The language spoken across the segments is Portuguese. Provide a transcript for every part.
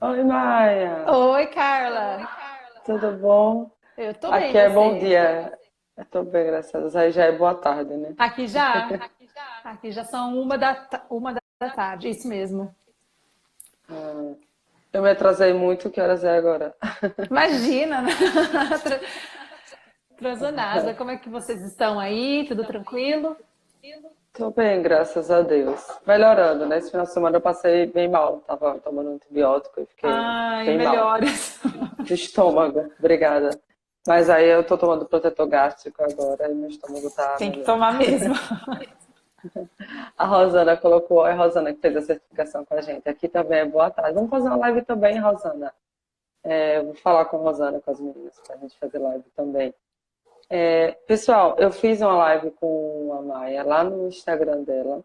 Oi, Maia. Oi, Carla. Tudo bom? Eu tô bem, Aqui é bom você? dia. Eu tô bem, graças a Deus. Aí já é boa tarde, né? Aqui já? Aqui já são uma da tarde, isso mesmo. Ah, eu me atrasei muito, que horas é agora? Imagina, né? Atrasou nada. Como é que vocês estão aí? Tudo tranquilo? Tô bem, graças a Deus. Melhorando, né? Esse final de semana eu passei bem mal. Tava tomando antibiótico e fiquei Ai, bem mal. melhores. De estômago, obrigada. Mas aí eu tô tomando protetor gástrico agora e meu estômago tá Tem que melhor. tomar mesmo. A Rosana colocou, é a Rosana que fez a certificação com a gente. Aqui também é boa tarde. Vamos fazer uma live também, Rosana. Eu vou falar com a Rosana, com as meninas, para a gente fazer live também. Pessoal, eu fiz uma live com a Maia lá no Instagram dela.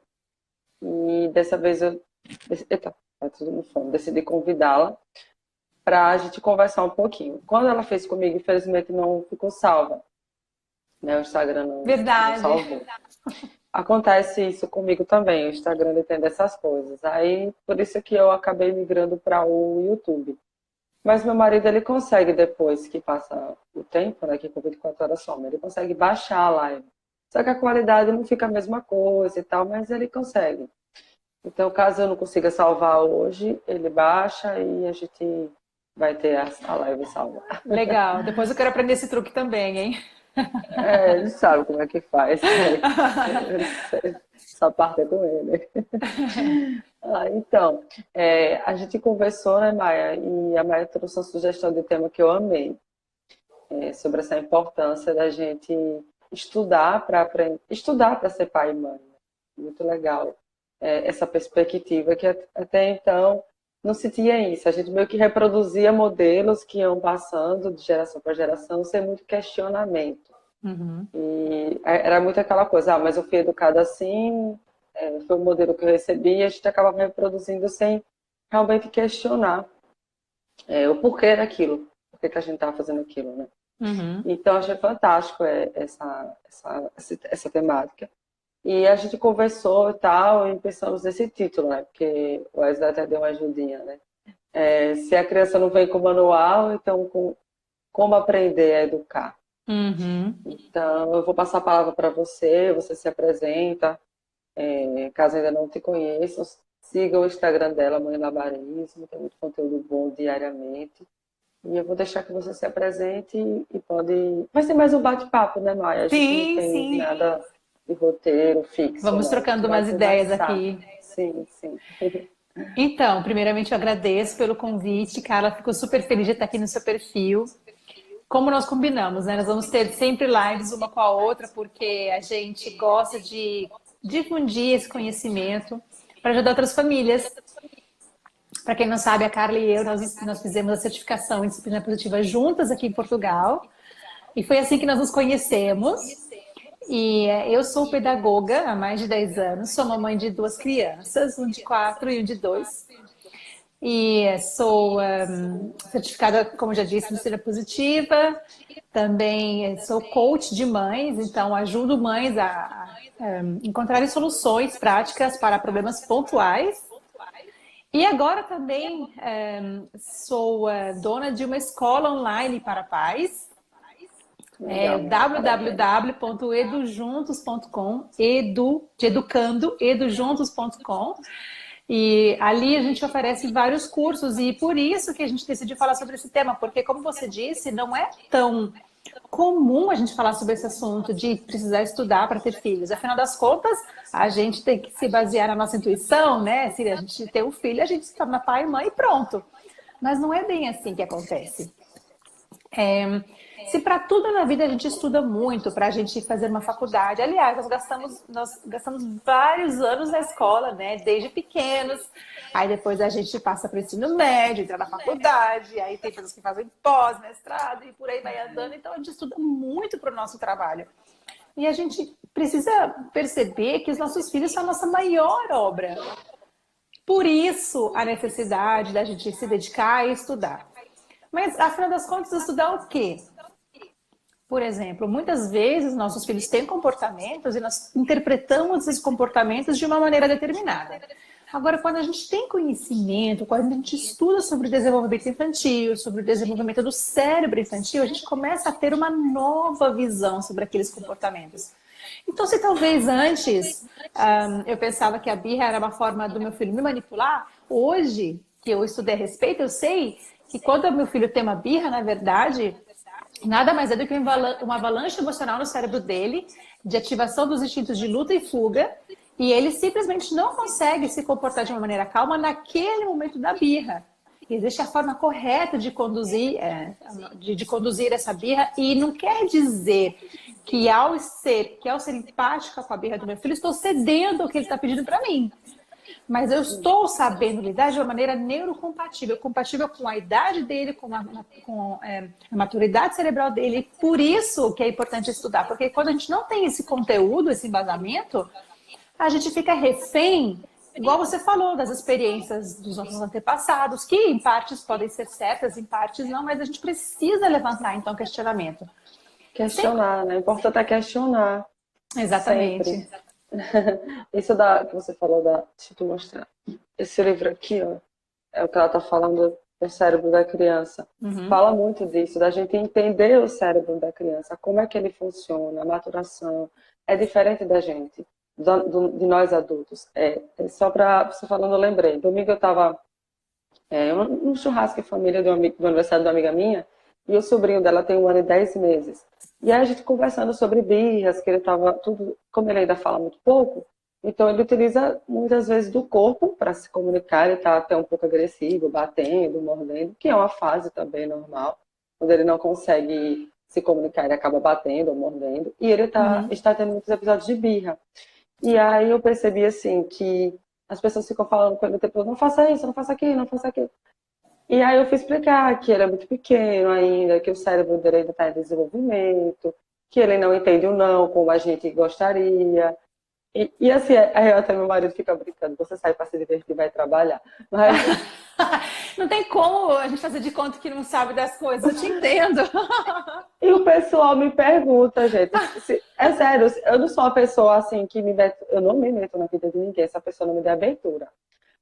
E dessa vez Eita, tá tudo no fone. Decidi convidá-la para a gente conversar um pouquinho. Quando ela fez comigo, infelizmente não ficou salva, né? O Instagram não Verdade. salvou. Acontece isso comigo também, o Instagram ele tem dessas coisas. Aí, por isso que eu acabei migrando para o YouTube. Mas meu marido, ele consegue, depois que passa o tempo, né, que com 24 horas some, ele consegue baixar a live. Só que a qualidade não fica a mesma coisa e tal, mas ele consegue. Então, caso eu não consiga salvar hoje, ele baixa e a gente vai ter a live salva. Legal. Depois eu quero aprender esse truque também, hein? Ele sabe como é que faz. Essa parte é com ele. Então, a gente conversou, né, Maia? E a Maia trouxe uma sugestão de tema que eu amei. Sobre essa importância da gente estudar para aprender, estudar para ser pai e mãe. Muito legal. Essa perspectiva que até então não se tinha isso. A gente meio que reproduzia modelos que iam passando de geração para geração sem muito questionamento. Uhum. E era muito aquela coisa, mas eu fui educada assim, foi o modelo que eu recebi, e a gente acabava reproduzindo sem realmente questionar o porquê daquilo, por que a gente estava fazendo aquilo, né? Uhum. Então, achei fantástico essa temática. E a gente conversou e tal, e pensamos nesse título, né? Porque o Wesley até deu uma ajudinha, né? Se a criança não vem com manual, então como aprender a educar? Uhum. Então, eu vou passar a palavra para você, você se apresenta, caso ainda não te conheçam, siga o Instagram dela, Mãe Labarismo, tem muito conteúdo bom diariamente. E eu vou deixar que você se apresente e pode. Vai ser mais um bate-papo, né, Maia? A gente não Sim, tem sim. nada de roteiro fixo, Vamos não. A gente trocando vai umas ideias conversar. aqui. Sim, sim. Então, primeiramente eu agradeço pelo convite, Carla. Fico super feliz de estar aqui no seu perfil. Como nós combinamos, né? Nós vamos ter sempre lives uma com a outra, porque a gente gosta de difundir esse conhecimento para ajudar outras famílias. Para quem não sabe, a Carla e eu, nós fizemos a certificação em disciplina positiva juntas aqui em Portugal. E foi assim que nós nos conhecemos. E eu sou pedagoga há mais de 10 anos, sou mamãe de duas crianças, um de 4 e um de 2. E sou certificada, como já disse, em disciplina positiva. Também sou coach de mães, então ajudo mães a encontrarem soluções práticas para problemas pontuais. E agora também sou dona de uma escola online para pais, Legal, Maia, parabéns. www.edujuntos.com, edu, de educando, edujuntos.com. E ali a gente oferece vários cursos e por isso que a gente decidiu falar sobre esse tema, porque como você disse, não é tão comum a gente falar sobre esse assunto de precisar estudar para ter filhos. Afinal das contas, a gente tem que se basear na nossa intuição, né? Se a gente tem um filho, a gente se torna pai e mãe e pronto. Mas não é bem assim que acontece. Se para tudo na vida a gente estuda muito, para a gente fazer uma faculdade, aliás, nós gastamos vários anos na escola, né? Desde pequenos, aí depois a gente passa para o ensino médio, entra na faculdade, aí tem pessoas que fazem pós-mestrado e por aí vai andando, então a gente estuda muito para o nosso trabalho. E a gente precisa perceber que os nossos filhos são a nossa maior obra. Por isso a necessidade da gente se dedicar e estudar. Mas, afinal das contas, estudar o quê? Por exemplo, muitas vezes nossos filhos têm comportamentos e nós interpretamos esses comportamentos de uma maneira determinada. Agora, quando a gente tem conhecimento, quando a gente estuda sobre o desenvolvimento infantil, sobre o desenvolvimento do cérebro infantil, a gente começa a ter uma nova visão sobre aqueles comportamentos. Então, se talvez antes eu pensava que a birra era uma forma do meu filho me manipular, hoje que eu estudei a respeito, eu sei que quando o meu filho tem uma birra, na verdade, nada mais é do que uma avalanche emocional no cérebro dele, de ativação dos instintos de luta e fuga, e ele simplesmente não consegue se comportar de uma maneira calma naquele momento da birra. E existe a forma correta de conduzir, de conduzir essa birra, e não quer dizer que ao ser empática com a birra do meu filho, estou cedendo ao que ele está pedindo para mim. Mas eu estou sabendo lidar de uma maneira neurocompatível, compatível com a idade dele, com a maturidade cerebral dele. Por isso que é importante estudar, porque quando a gente não tem esse conteúdo, esse embasamento, a gente fica refém, igual você falou, das experiências dos nossos antepassados, que em partes podem ser certas, em partes não, mas a gente precisa levantar, então, questionamento. Questionar, né? O importante é questionar. Exatamente. Sempre. Isso que você falou deixa eu te mostrar. Esse livro aqui, ó, é o que ela tá falando do cérebro da criança. Fala muito disso, da gente entender o cérebro da criança, como é que ele funciona, a maturação. É diferente da gente, de nós adultos. Só para você falando, eu lembrei. Domingo eu tava num churrasco em família do aniversário de uma amiga minha, e o sobrinho dela tem 1 ano e 10 meses. E aí a gente conversando sobre birras, que ele estava tudo, como ele ainda fala muito pouco, então ele utiliza muitas vezes do corpo para se comunicar, ele está até um pouco agressivo, batendo, mordendo, que é uma fase também normal. Quando ele não consegue se comunicar, ele acaba batendo ou mordendo, e ele está tendo muitos episódios de birra. E aí eu percebi assim que as pessoas ficam falando com ele o tempo todo, não faça isso, não faça aquilo, não faça aquilo. E aí eu fui explicar que ele é muito pequeno ainda, que o cérebro dele ainda está em desenvolvimento, que ele não entende o não como a gente gostaria. E assim, aí até meu marido fica brincando, você sai para se divertir e vai trabalhar. Mas... Não tem como a gente fazer de conta que não sabe das coisas, eu te entendo. E o pessoal me pergunta, gente, é sério, eu não sou uma pessoa assim que eu não me meto na vida de ninguém, essa pessoa não me dá abertura.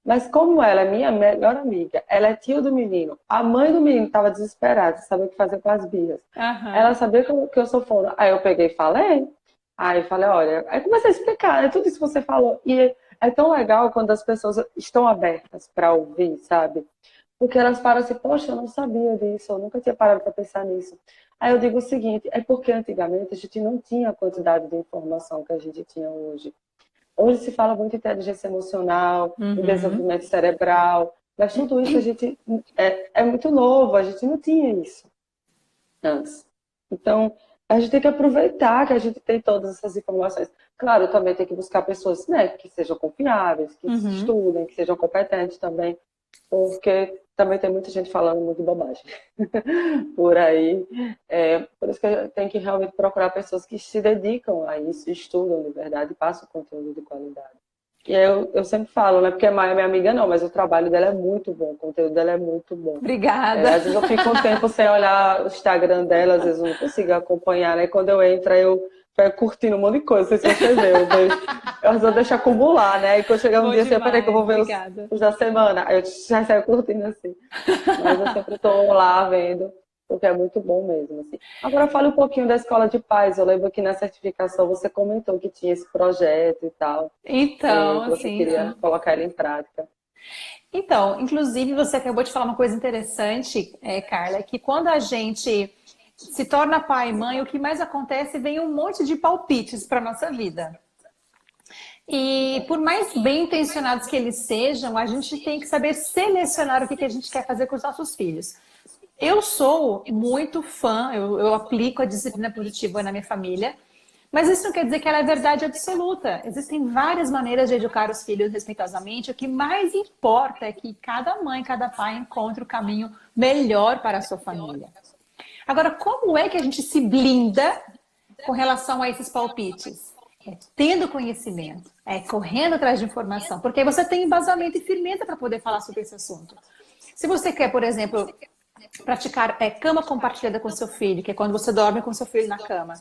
Mas como ela é minha melhor amiga, ela é tia do menino, a mãe do menino estava desesperada, sabia o que fazer com as birras. Ela sabia que eu sou fona. Aí eu peguei e falei. Aí eu falei, olha, aí comecei a explicar, tudo isso que você falou. E é tão legal quando as pessoas estão abertas para ouvir, sabe? Porque elas param assim, poxa, eu não sabia disso, eu nunca tinha parado para pensar nisso. Aí eu digo o seguinte, é porque antigamente a gente não tinha a quantidade de informação que a gente tinha hoje. Hoje se fala muito em inteligência emocional, em desenvolvimento cerebral, mas tudo isso a gente é muito novo, a gente não tinha isso antes. Então, a gente tem que aproveitar que a gente tem todas essas informações. Claro, também tem que buscar pessoas, né, que sejam confiáveis, que estudem, que sejam competentes também, porque também tem muita gente falando muito bobagem por aí. Por isso que tem que realmente procurar pessoas que se dedicam a isso, estudam de verdade e passam conteúdo de qualidade. E eu sempre falo, né? Porque a Maia é minha amiga, não, mas o trabalho dela é muito bom, o conteúdo dela é muito bom. Obrigada. Às vezes eu fico um tempo sem olhar o Instagram dela, às vezes eu não consigo acompanhar, né? Quando eu entro, eu fico curtindo um monte de coisa, não sei se você vê. Eu vou deixar acumular, né? E quando chegar um dia, assim, peraí que eu vou ver os da semana. Aí eu já saio curtindo assim. Mas eu sempre estou lá vendo, porque é muito bom mesmo, assim. Agora fale um pouquinho da Escola de Paz. Eu lembro que na certificação você comentou que tinha esse projeto e tal. Então, que você queria colocar ele em prática. Então, inclusive você acabou de falar uma coisa interessante, Carla, que quando a gente se torna pai e mãe, o que mais acontece vem um monte de palpites para nossa vida. E por mais bem intencionados que eles sejam, a gente tem que saber selecionar o que a gente quer fazer com os nossos filhos. Eu sou muito fã, eu aplico a disciplina positiva na minha família, mas isso não quer dizer que ela é verdade absoluta. Existem várias maneiras de educar os filhos respeitosamente. O que mais importa é que cada mãe, cada pai encontre o caminho melhor para a sua família. Agora, como é que a gente se blinda com relação a esses palpites? Tendo conhecimento, correndo atrás de informação, porque aí você tem embasamento e firmeza para poder falar sobre esse assunto. Se você quer, por exemplo, praticar cama compartilhada com seu filho, que é quando você dorme com seu filho na cama,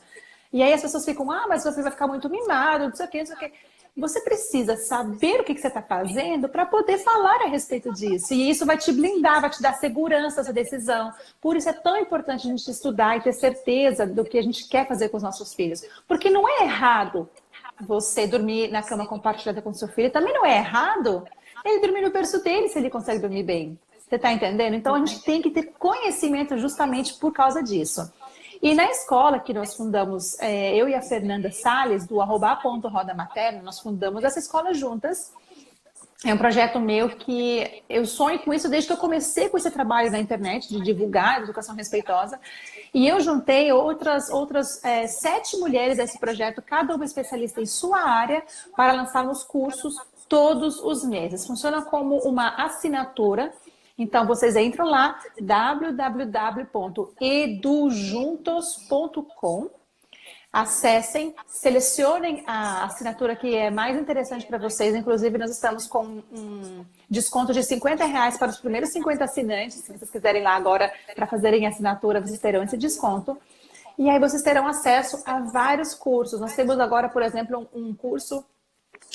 e aí as pessoas ficam, mas você vai ficar muito mimado, não sei o quê, não sei o quê. você precisa saber o que você está fazendo para poder falar a respeito disso. E isso vai te blindar, vai te dar segurança essa decisão. Por isso é tão importante a gente estudar e ter certeza do que a gente quer fazer com os nossos filhos. Porque não é errado você dormir na cama compartilhada com seu filho. Também não é errado ele dormir no berço dele se ele consegue dormir bem. Você está entendendo? Então a gente tem que ter conhecimento justamente por causa disso. E na escola que nós fundamos, eu e a Fernanda Salles, do @.roda materna, nós fundamos essa escola juntas. É um projeto meu que eu sonho com isso desde que eu comecei com esse trabalho na internet, de divulgar a educação respeitosa. E eu juntei outras 7 mulheres desse projeto, cada uma especialista em sua área, para lançarmos cursos todos os meses. Funciona como uma assinatura. Então, vocês entram lá, www.edujuntos.com, acessem, selecionem a assinatura que é mais interessante para vocês. Inclusive, nós estamos com um desconto de R$ 50 para os primeiros 50 assinantes. Se vocês quiserem lá agora para fazerem a assinatura, vocês terão esse desconto. E aí vocês terão acesso a vários cursos. Nós temos agora, por exemplo, um curso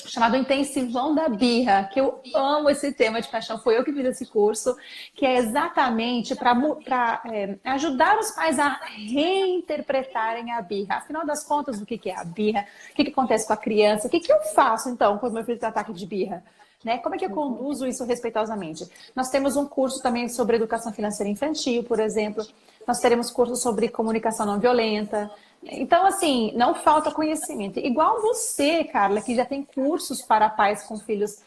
chamado Intensivão da Birra, que eu amo esse tema de paixão, foi eu que fiz esse curso, que é exatamente para ajudar os pais a reinterpretarem a birra. Afinal das contas, o que é a birra? O que acontece com a criança? O que eu faço, então, quando meu filho tem ataque de birra? Né? Como é que eu conduzo isso respeitosamente? Nós temos um curso também sobre educação financeira infantil, por exemplo. Nós teremos cursos sobre comunicação não violenta. Então, assim, não falta conhecimento. Igual você, Carla, que já tem cursos para pais com filhos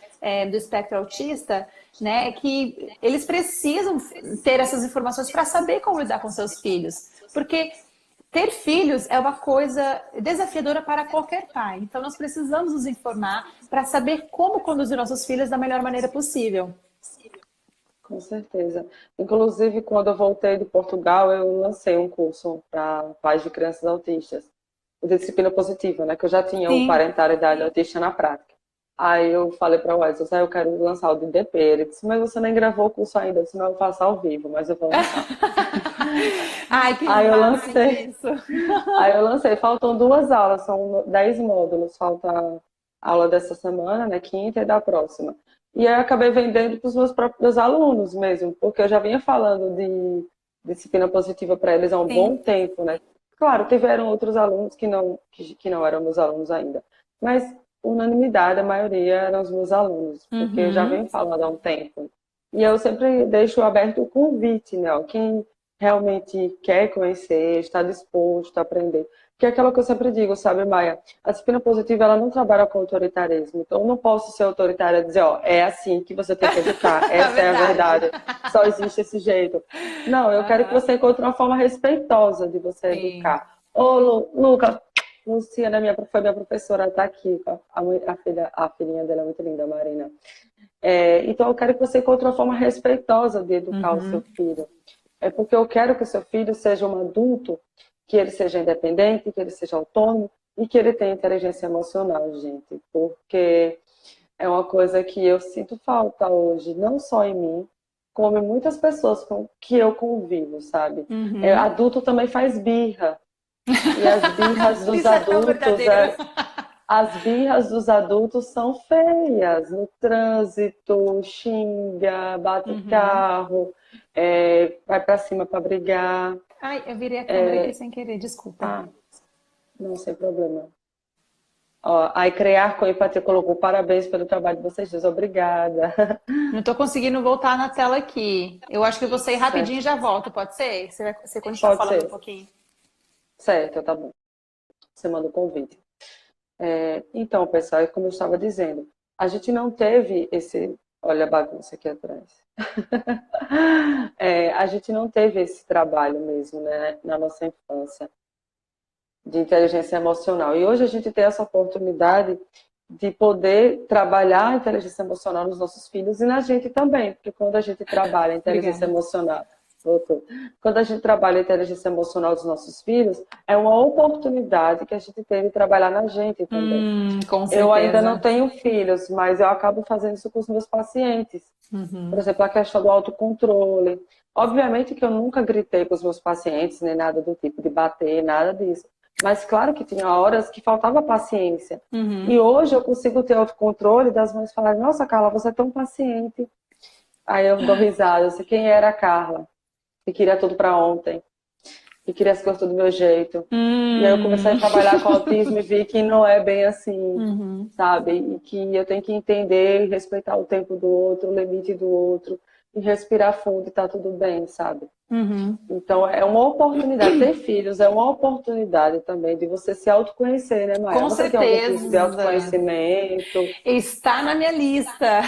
do espectro autista, né? Que eles precisam ter essas informações para saber como lidar com seus filhos. Porque ter filhos é uma coisa desafiadora para qualquer pai. Então, nós precisamos nos informar para saber como conduzir nossos filhos da melhor maneira possível. Com certeza. Inclusive, quando eu voltei de Portugal, eu lancei um curso para pais de crianças autistas, o Disciplina Positiva, né? Que eu já tinha o Sim. parentalidade autista na prática. Aí eu falei para o Wesley, eu quero lançar o de DP. Ele disse, mas você nem gravou o curso ainda, senão eu faço ao vivo, mas eu vou lançar. Ai, que Aí eu lancei. isso. Aí eu lancei, faltam 2 aulas, são 10 módulos, falta a aula dessa semana, né, quinta e da próxima. E aí eu acabei vendendo para os meus próprios alunos mesmo, porque eu já vinha falando de disciplina positiva para eles há um bom tempo, né? Claro, tiveram outros alunos que não eram meus alunos ainda, mas unanimidade, a maioria eram os meus alunos, porque eu já venho falando há um tempo. E eu sempre deixo aberto o convite, né? Quem realmente quer conhecer, está disposto a aprender. Que é aquilo que eu sempre digo, sabe, Maia? A disciplina positiva, ela não trabalha com autoritarismo. Então, eu não posso ser autoritária e dizer, é assim que você tem que educar. Essa é a verdade. Só existe esse jeito. Não, eu quero que você encontre uma forma respeitosa de você educar. Ô, Luca, Luciana, foi minha professora, está aqui. A filhinha dela é muito linda, a Marina. Então, eu quero que você encontre uma forma respeitosa de educar o seu filho. É porque eu quero que o seu filho seja um adulto, que ele seja independente, que ele seja autônomo e que ele tenha inteligência emocional, gente. Porque é uma coisa que eu sinto falta hoje, não só em mim, como em muitas pessoas com que eu convivo, sabe? Adulto também faz birra. E as birras dos adultos... As birras dos adultos são feias. No trânsito, xinga, bate o carro, vai pra cima pra brigar. Ai, eu virei a câmera aqui sem querer, desculpa. Não, sem problema. Aí Criar com Empatia colocou parabéns pelo trabalho de vocês dois, obrigada. Não tô conseguindo voltar na tela aqui. Eu acho que eu vou sair rapidinho e já volto, pode ser? Você continua falando um pouquinho. Certo, tá bom. Você manda o convite. Então, pessoal, como eu estava dizendo, a gente não teve esse... Olha a bagunça aqui atrás. A gente não teve esse trabalho mesmo, né, na nossa infância de inteligência emocional. E hoje a gente tem essa oportunidade de poder trabalhar a inteligência emocional nos nossos filhos e na gente também, porque quando a gente trabalha a inteligência emocional... Quando a gente trabalha a inteligência emocional dos nossos filhos, é uma oportunidade que a gente tem de trabalhar na gente também. Com certeza. Eu ainda não tenho filhos, mas eu acabo fazendo isso com os meus pacientes. Por exemplo, a questão do autocontrole. Obviamente que eu nunca gritei com os meus pacientes, nem nada do tipo de bater, nada disso. Mas claro que tinha horas que faltava paciência. E Uhum. hoje eu consigo ter autocontrole das mães falarem, nossa, Carla, você é tão paciente. Aí eu dou risada, eu sei quem era a Carla, que queria tudo para ontem, que queria as coisas do meu jeito. E aí eu comecei a Hum. trabalhar com autismo e vi que não é bem assim, Uhum. sabe? E que eu tenho que entender e respeitar o tempo do outro, o limite do outro, e respirar fundo e tá tudo bem, sabe? Uhum. Então é uma oportunidade. Ter filhos é uma oportunidade também de você se autoconhecer, né, Maia? Com Você tem algum curso de certeza. autoconhecimento? Está na minha lista.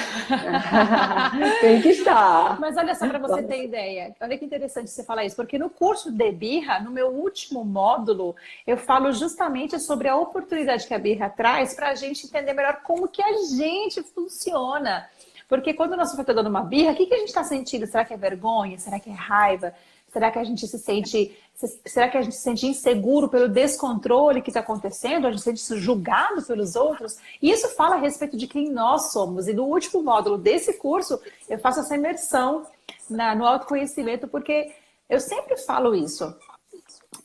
Tem que estar. Mas olha só para você ter ideia. Olha que interessante você falar isso, porque no curso de Birra, no meu último módulo, eu falo justamente sobre a oportunidade que a Birra traz para a gente entender melhor como que a gente funciona. Porque quando nós estamos dando uma birra, o que que a gente está sentindo? Será que é vergonha? Será que é raiva? Será que a gente se sente, será que a gente se sente inseguro pelo descontrole que está acontecendo? A gente se sente julgado pelos outros? E isso fala a respeito de quem nós somos. E no último módulo desse curso, eu faço essa imersão no autoconhecimento, porque eu sempre falo isso.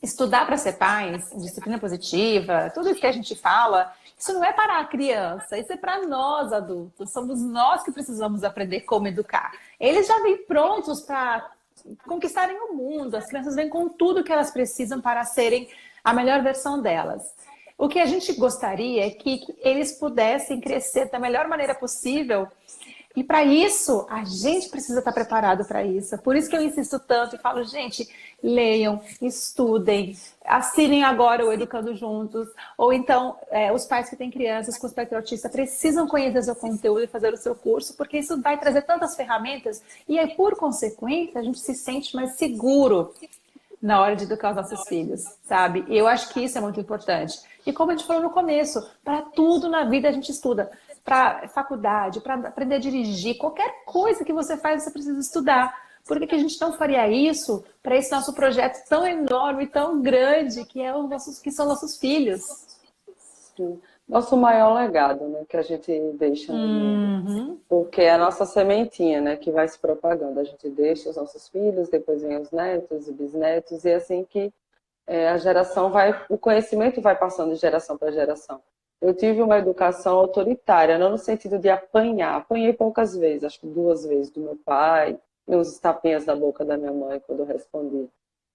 Estudar para ser pais, disciplina positiva, tudo isso que a gente fala, isso não é para a criança, isso é para nós adultos. Somos nós que precisamos aprender como educar. Eles já vêm prontos para conquistarem o mundo. As crianças vêm com tudo que elas precisam para serem a melhor versão delas. O que a gente gostaria é que eles pudessem crescer da melhor maneira possível. E para isso, a gente precisa estar preparado para isso. Por isso que eu insisto tanto e falo, gente, leiam, estudem, assinem agora o Educando Juntos. Ou então, os pais que têm crianças com espectro autista precisam conhecer o seu conteúdo e fazer o seu curso, porque isso vai trazer tantas ferramentas. E aí, por consequência, a gente se sente mais seguro na hora de educar os nossos filhos, sabe? E eu acho que isso é muito importante. E como a gente falou no começo, para tudo na vida a gente estuda. Para faculdade, para aprender a dirigir, qualquer coisa que você faz, você precisa estudar. Por que que a gente não faria isso para esse nosso projeto tão enorme, tão grande, que, que são nossos filhos? Sim. Nosso maior legado, né, que a gente deixa no mundo. Uhum, Porque é a nossa sementinha, né, que vai se propagando. A gente deixa os nossos filhos, depois vem os netos e bisnetos, e é assim que a geração vai, o conhecimento vai passando de geração para geração. Eu tive uma educação autoritária, não no sentido de apanhar. Apanhei poucas vezes, acho que 2 vezes do meu pai, e uns tapinhas na boca da minha mãe quando eu respondi.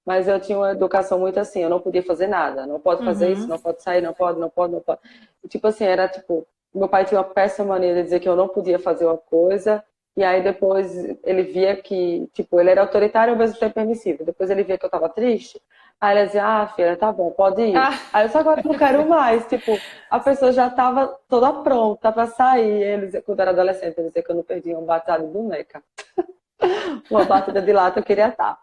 Mas eu tinha uma educação muito assim, eu não podia fazer nada. Não pode fazer isso, uhum. não pode sair, não pode, não pode, não pode. E, tipo assim, era tipo, meu pai tinha uma péssima maneira de dizer que eu não podia fazer uma coisa, e aí depois ele via que, tipo, ele era autoritário ao mesmo tempo permissivo. Depois ele via que eu tava triste, aí ele dizia, ah, filha, tá bom, pode ir. Ah, Aí eu só agora não quero mais. Tipo, a pessoa já tava toda pronta pra sair. Ele, quando eu era adolescente, ele dizia que eu não perdia um batizado de boneca. Uma batida de lata eu queria estar.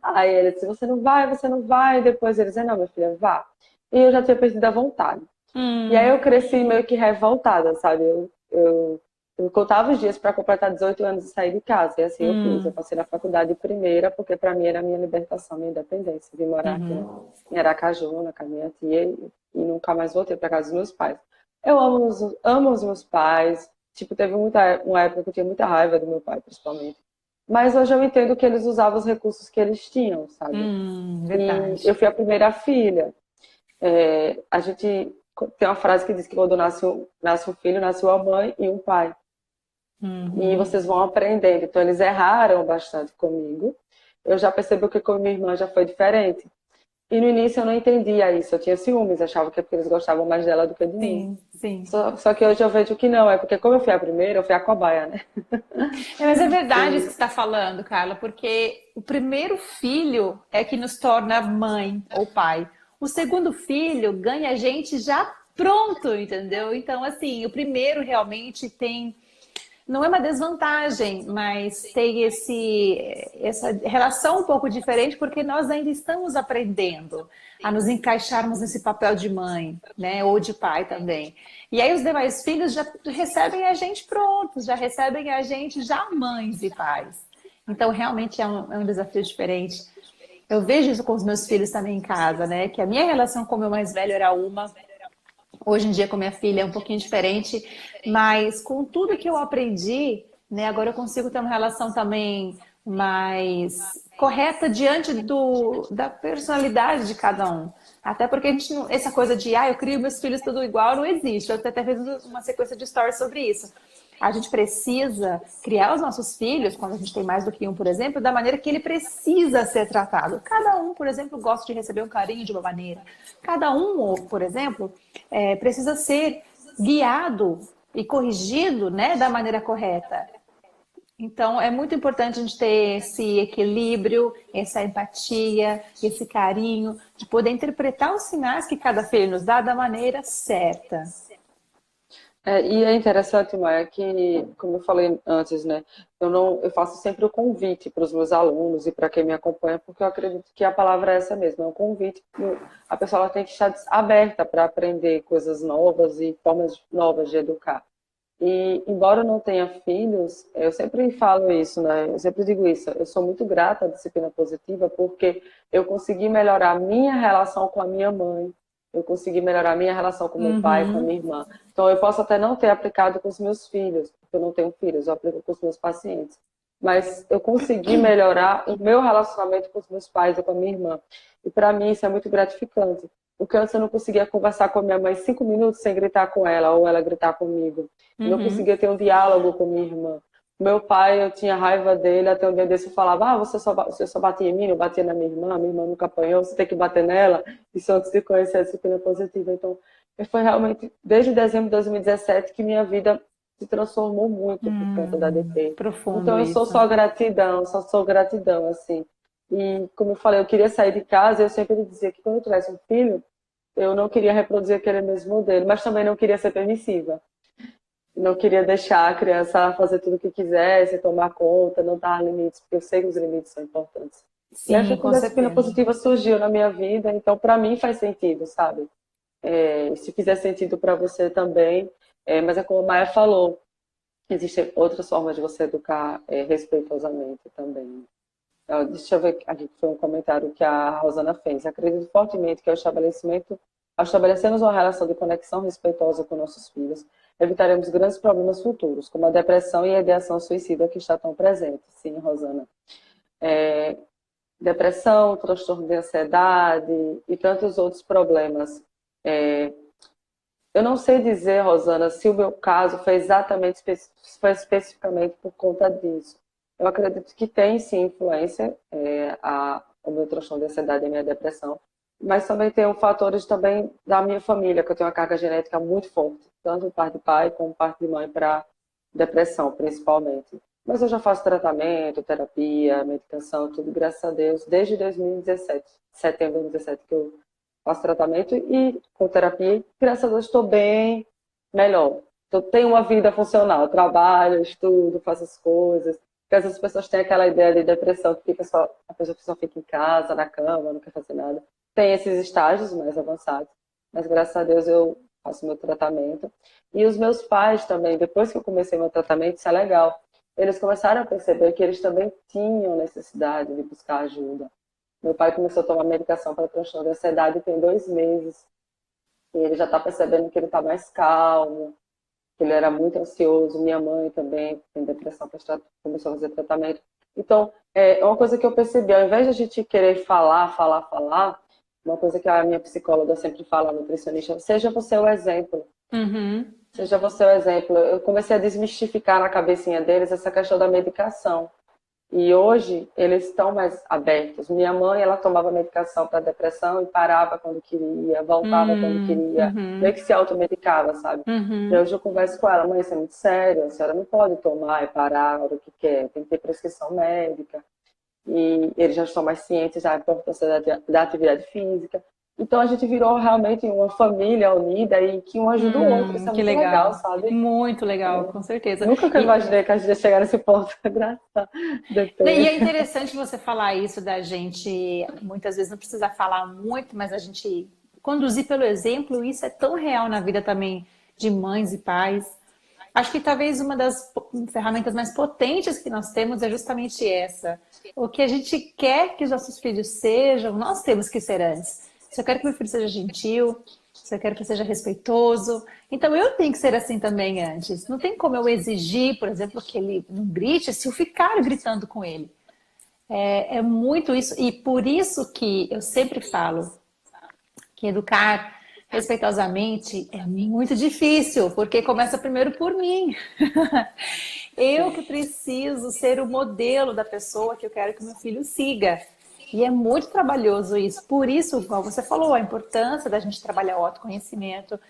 Aí ele disse, você não vai, você não vai. Depois ele disse, não, minha filha, vá. E eu já tinha perdido a vontade. E aí hum, eu cresci meio que revoltada, sabe? Eu contava os dias para completar 18 anos e sair de casa. E assim eu fiz. Eu hum, passei na faculdade de primeira, porque para mim era a minha libertação, minha independência. Vim morar aqui uhum. em Aracaju, na casa da minha tia, e nunca mais voltei para casa dos meus pais. Eu amo os meus pais. Tipo, teve uma época que eu tinha muita raiva do meu pai, principalmente. Mas hoje eu entendo que eles usavam os recursos que eles tinham, sabe? E eu Verdade. fui a primeira filha. A gente tem uma frase que diz que quando nasce um filho, nasce uma mãe e um pai. E Uhum. vocês vão aprendendo. Então, eles erraram bastante comigo. Eu já percebi que com minha irmã já foi diferente. E no início eu não entendia isso. Eu tinha ciúmes, achava que é porque eles gostavam mais dela do que de mim. Sim, sim. Só que hoje eu vejo que não. É porque como eu fui a primeira, eu fui a cobaia, né? Mas é verdade isso que E, você está falando, Carla, porque o primeiro filho é que nos torna mãe ou pai. O segundo filho ganha a gente já pronto, entendeu? Então, assim, o primeiro realmente tem. Não é uma desvantagem, mas tem essa relação um pouco diferente, porque nós ainda estamos aprendendo a nos encaixarmos nesse papel de mãe, né? Ou de pai também. E aí os demais filhos já recebem a gente prontos, já recebem a gente já mães e pais. Então, realmente é um desafio diferente. Eu vejo isso com os meus filhos também em casa, né? Que a minha relação com o meu mais velho era uma, hoje em dia com minha filha é um pouquinho diferente, mas com tudo que eu aprendi, né, agora eu consigo ter uma relação também mais correta diante da personalidade de cada um. Até porque a gente essa coisa de, eu crio meus filhos tudo igual, não existe. Eu até fiz uma sequência de stories sobre isso. A gente precisa criar os nossos filhos, quando a gente tem mais do que um, por exemplo, da maneira que ele precisa ser tratado. Cada um, por exemplo, gosta de receber um carinho de uma maneira. Cada um, por exemplo, precisa ser guiado e corrigido, né, da maneira correta. Então, é muito importante a gente ter esse equilíbrio, essa empatia, esse carinho, de poder interpretar os sinais que cada filho nos dá da maneira certa. E é interessante, Maia, que, como eu falei antes, né, eu faço sempre o convite para os meus alunos e para quem me acompanha, porque eu acredito que a palavra é essa mesmo, é um convite. A pessoa ela tem que estar aberta para aprender coisas novas e formas novas de educar. E, embora eu não tenha filhos, eu sempre falo isso, né? Eu sempre digo isso. Eu sou muito grata à disciplina positiva porque eu consegui melhorar a minha relação com a minha mãe, eu consegui melhorar a minha relação com meu pai, com a minha irmã. Então, eu posso até não ter aplicado com os meus filhos, porque eu não tenho filhos, eu aplico com os meus pacientes. Mas eu consegui melhorar o meu relacionamento com os meus pais e com a minha irmã. E para mim isso é muito gratificante. Porque antes eu não conseguia conversar com a minha mãe 5 minutos sem gritar com ela, ou ela gritar comigo. Eu não conseguia ter um diálogo com minha irmã. Meu pai, eu tinha raiva dele, até um dia desse eu falava, você só batia em mim, não batia na minha irmã nunca apanhou, você tem que bater nela. Isso antes de conhecer a disciplina positiva. Então, foi realmente, desde dezembro de 2017, que minha vida se transformou muito por conta da DP. Profundo Então, eu sou isso. só sou gratidão, assim. E, como eu falei, eu queria sair de casa, eu sempre dizia que quando eu tivesse um filho, eu não queria reproduzir aquele mesmo modelo, mas também não queria ser permissiva. Não queria deixar a criança fazer tudo o que quisesse, tomar conta, não dar limites, porque eu sei que os limites são importantes. E aí foi Sim, com quando a disciplina certeza. positiva surgiu na minha vida, então para mim faz sentido, sabe? Se fizer sentido para você também, mas é como a Maia falou, existem outras formas de você educar respeitosamente também. Deixa eu ver aqui, foi um comentário que a Rosana fez. Acredito fortemente que ao estabelecermos uma relação de conexão respeitosa com nossos filhos, evitaremos grandes problemas futuros, como a depressão e a ideação suicida que está tão presente. Sim, Rosana. Depressão, transtorno de ansiedade e tantos outros problemas. Eu não sei dizer, Rosana, se o meu caso foi especificamente por conta disso. Eu acredito que tem sim influência o meu transtorno de ansiedade e a minha depressão, mas também tem fatores também da minha família, que eu tenho uma carga genética muito forte, tanto parte de pai como parte de mãe para depressão, principalmente. Mas eu já faço tratamento, terapia, medicação, tudo, graças a Deus, desde 2017, setembro de 2017, que eu faço tratamento e com terapia, graças a Deus estou bem, melhor. Então, tenho uma vida funcional, trabalho, estudo, faço as coisas. Porque às vezes as pessoas têm aquela ideia de depressão que a pessoa só fica em casa, na cama, não quer fazer nada. Tem esses estágios mais avançados, mas graças a Deus eu faço meu tratamento. E os meus pais também, depois que eu comecei meu tratamento, isso é legal. Eles começaram a perceber que eles também tinham necessidade de buscar ajuda. Meu pai começou a tomar medicação para transtorno de ansiedade tem 2 meses. E ele já está percebendo que ele está mais calmo, que ele era muito ansioso. Minha mãe também tem depressão, começou a fazer tratamento. Então, é uma coisa que eu percebi, ao invés de a gente querer falar, uma coisa que a minha psicóloga sempre fala, a nutricionista, seja você o exemplo. Seja você o exemplo. Eu comecei a desmistificar na cabecinha deles essa questão da medicação. E hoje eles estão mais abertos. Minha mãe, ela tomava medicação para depressão e parava quando queria, voltava quando queria, meio que se automedicava, sabe? E hoje eu converso com ela, mãe, isso é muito sério, a senhora não pode tomar e parar a hora que quer, tem que ter prescrição médica. E eles já estão mais cientes da importância da atividade física. Então a gente virou realmente uma família unida e que um ajuda o outro. Isso é Que muito legal, legal. sabe? Muito legal, com certeza. Nunca que eu imaginei que a gente ia chegar nesse ponto, graças a Deus. E é interessante você falar isso da gente, muitas vezes não precisa falar muito, mas a gente conduzir pelo exemplo, isso é tão real na vida também de mães e pais. Acho que talvez uma das ferramentas mais potentes que nós temos é justamente essa. O que a gente quer que os nossos filhos sejam, nós temos que ser antes. Se eu quero que meu filho seja gentil, se eu quero que ele seja respeitoso, então eu tenho que ser assim também antes. Não tem como eu exigir, por exemplo, que ele não grite se eu ficar gritando com ele. É muito isso, e por isso que eu sempre falo que educar respeitosamente é muito difícil, porque começa primeiro por mim. Eu que preciso ser o modelo da pessoa que eu quero que meu filho siga. E é muito trabalhoso isso. Por isso, como você falou, a importância da gente trabalhar o autoconhecimento.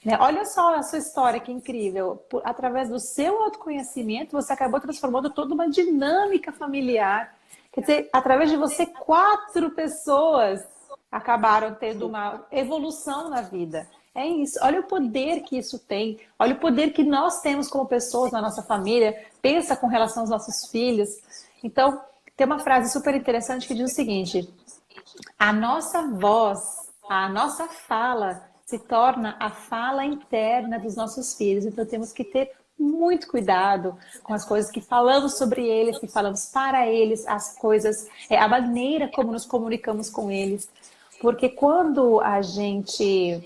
Né? Olha só a sua história, que incrível. Através do seu autoconhecimento, você acabou transformando toda uma dinâmica familiar. Quer dizer, através de você, 4 pessoas acabaram tendo uma evolução na vida. É isso. Olha o poder que isso tem. Olha o poder que nós temos como pessoas na nossa família. Pensa com relação aos nossos filhos. Então, tem uma frase super interessante que diz o seguinte: a nossa voz, a nossa fala se torna a fala interna dos nossos filhos. Então temos que ter muito cuidado com as coisas que falamos sobre eles, que falamos para eles, as coisas, a maneira como nos comunicamos com eles. Porque quando a gente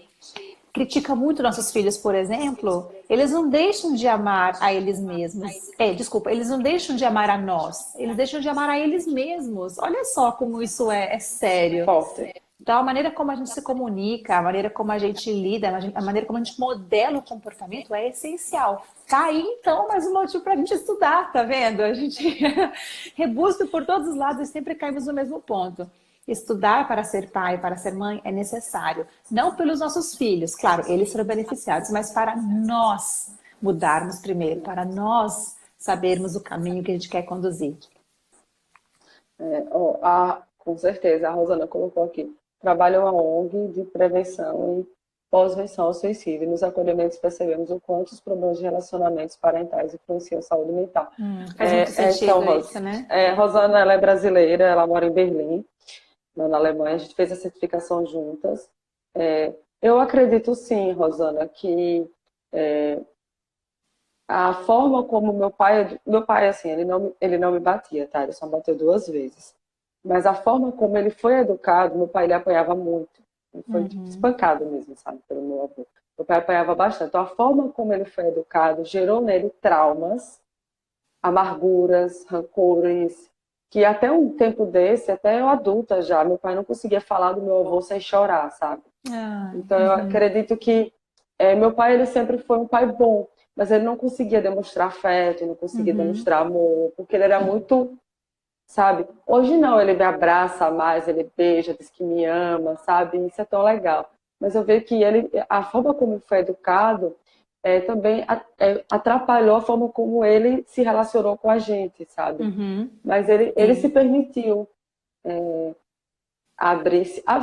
critica muito nossos filhos, por exemplo, eles não deixam de amar a eles mesmos. Desculpa, eles não deixam de amar a nós, eles deixam de amar a eles mesmos. Olha só como isso é sério. Forte. Então, a maneira como a gente se comunica, a maneira como a gente lida, a maneira como a gente modela o comportamento é essencial. Tá aí, então, mais um motivo para a gente estudar, tá vendo? A gente rebusca por todos os lados e sempre caímos no mesmo ponto. Estudar para ser pai, para ser mãe é necessário. Não pelos nossos filhos, claro, eles serão beneficiados, mas para nós mudarmos primeiro, para nós sabermos o caminho que a gente quer conduzir. Com certeza, a Rosana colocou aqui. Trabalha uma ONG de prevenção e pós-venção ao suicídio. Nos acolhimentos percebemos o quanto os problemas de relacionamentos parentais influenciam a saúde mental. Faz muito sentido então, isso, né? Rosana, ela é brasileira, ela mora em Berlim, na Alemanha. A gente fez a certificação juntas. Eu acredito sim, Rosana, que a forma como meu pai, assim, ele não me batia, tá? Ele só me bateu 2 vezes. Mas a forma como ele foi educado, meu pai ele apanhava muito. Ele foi espancado mesmo, sabe, pelo meu avô. Meu pai apanhava bastante. Então, a forma como ele foi educado gerou nele traumas, amarguras, rancores, que até um tempo desse, até eu adulta já, meu pai não conseguia falar do meu avô sem chorar, sabe? Então, eu acredito que meu pai ele sempre foi um pai bom, mas ele não conseguia demonstrar afeto, não conseguia demonstrar amor, porque ele era muito, sabe? Hoje não, ele me abraça mais, ele beija, diz que me ama, sabe? Isso é tão legal. Mas eu vejo que a forma como ele foi educado também atrapalhou a forma como ele se relacionou com a gente, sabe? Mas ele se permitiu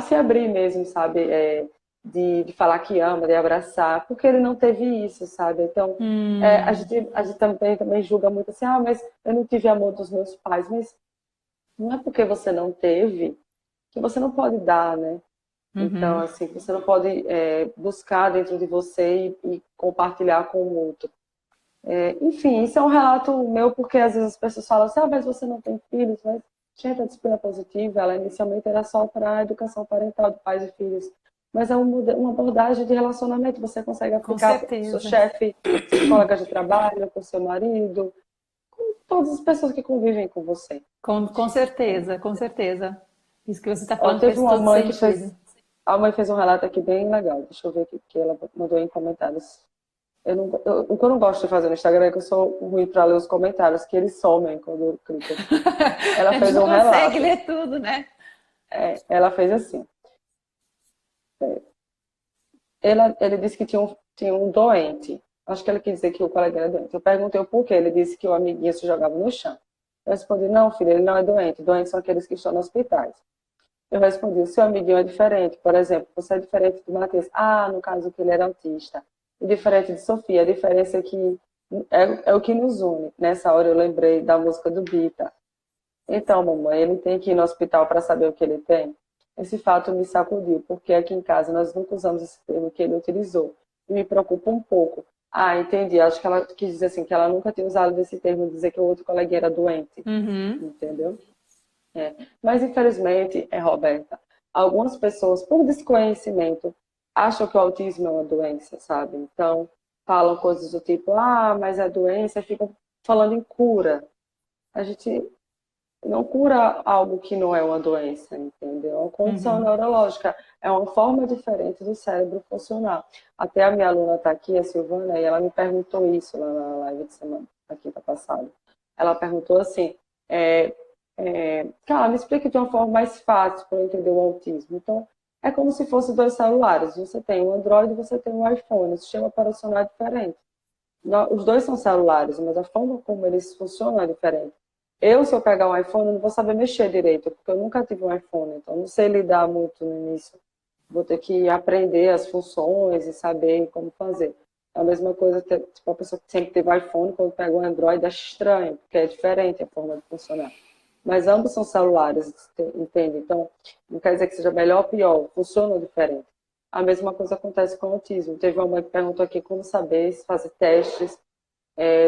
se abrir mesmo, sabe? De falar que ama, de abraçar, porque ele não teve isso, sabe? Então, a gente também julga muito assim, mas eu não tive amor dos meus pais, mas não é porque você não teve que você não pode dar, né? Então, assim, você não pode buscar dentro de você e compartilhar com o outro. Enfim, isso é um relato meu, porque às vezes as pessoas falam assim, mas você não tem filhos, mas, gente, a disciplina positiva, ela inicialmente era só para a educação parental de pais e filhos, mas é uma abordagem de relacionamento, você consegue aplicar com o seu chefe, seus colegas de trabalho, com o seu marido, com todas as pessoas que convivem com você. Com certeza, com certeza. Isso que você está falando teve faz uma todo mãe sentido. A mãe fez um relato aqui bem legal, deixa eu ver aqui, que ela mandou em comentários. O que eu não gosto de fazer no Instagram é que eu sou ruim para ler os comentários, que eles somem quando eu clico aqui. Ela A gente fez não um relato. consegue ler tudo, né? Ela fez assim. Ele disse que tinha um doente. Acho que ele quis dizer que o colega era doente. Eu perguntei o porquê. Ele disse que o amiguinho se jogava no chão. Eu respondi, não, filho, ele não é doente. Doentes são aqueles que estão nos hospitais. Eu respondi, o seu amiguinho é diferente. Por exemplo, você é diferente do Matheus. No caso que ele era autista. E diferente de Sofia. A diferença é que é o que nos une. Nessa hora eu lembrei da música do Bita. Então, mamãe, ele tem que ir no hospital para saber o que ele tem? Esse fato me sacudiu, porque aqui em casa nós nunca usamos esse termo que ele utilizou. E me preocupa um pouco. Entendi. Acho que ela quis dizer assim, que ela nunca tinha usado esse termo, dizer que o outro colega era doente. Entendeu? Mas, infelizmente, Roberta, algumas pessoas, por desconhecimento, acham que o autismo é uma doença, sabe? Então, falam coisas do tipo, mas é doença, e ficam falando em cura. A gente não cura algo que não é uma doença, entendeu? É uma condição Uhum. neurológica, é uma forma diferente do cérebro funcionar. Até a minha aluna está aqui, a Silvana, e ela me perguntou isso lá na live de semana, na quinta passada. Ela perguntou assim, cara, me explica de uma forma mais fácil para eu entender o autismo. Então, é como se fossem dois celulares. Você tem um Android e você tem um iPhone. O sistema operacional é diferente. Os dois são celulares, mas a forma como eles funcionam é diferente. Se eu pegar um iPhone, eu não vou saber mexer direito, porque eu nunca tive um iPhone, então eu não sei lidar muito no início. Vou ter que aprender as funções e saber como fazer. É a mesma coisa, tipo, a pessoa que sempre teve iPhone, quando pega um Android, acha estranho, porque é diferente a forma de funcionar. Mas ambos são celulares, entende? Então, não quer dizer que seja melhor ou pior, funcionam diferente. A mesma coisa acontece com o autismo. Teve uma mãe que perguntou aqui como saber se fazer testes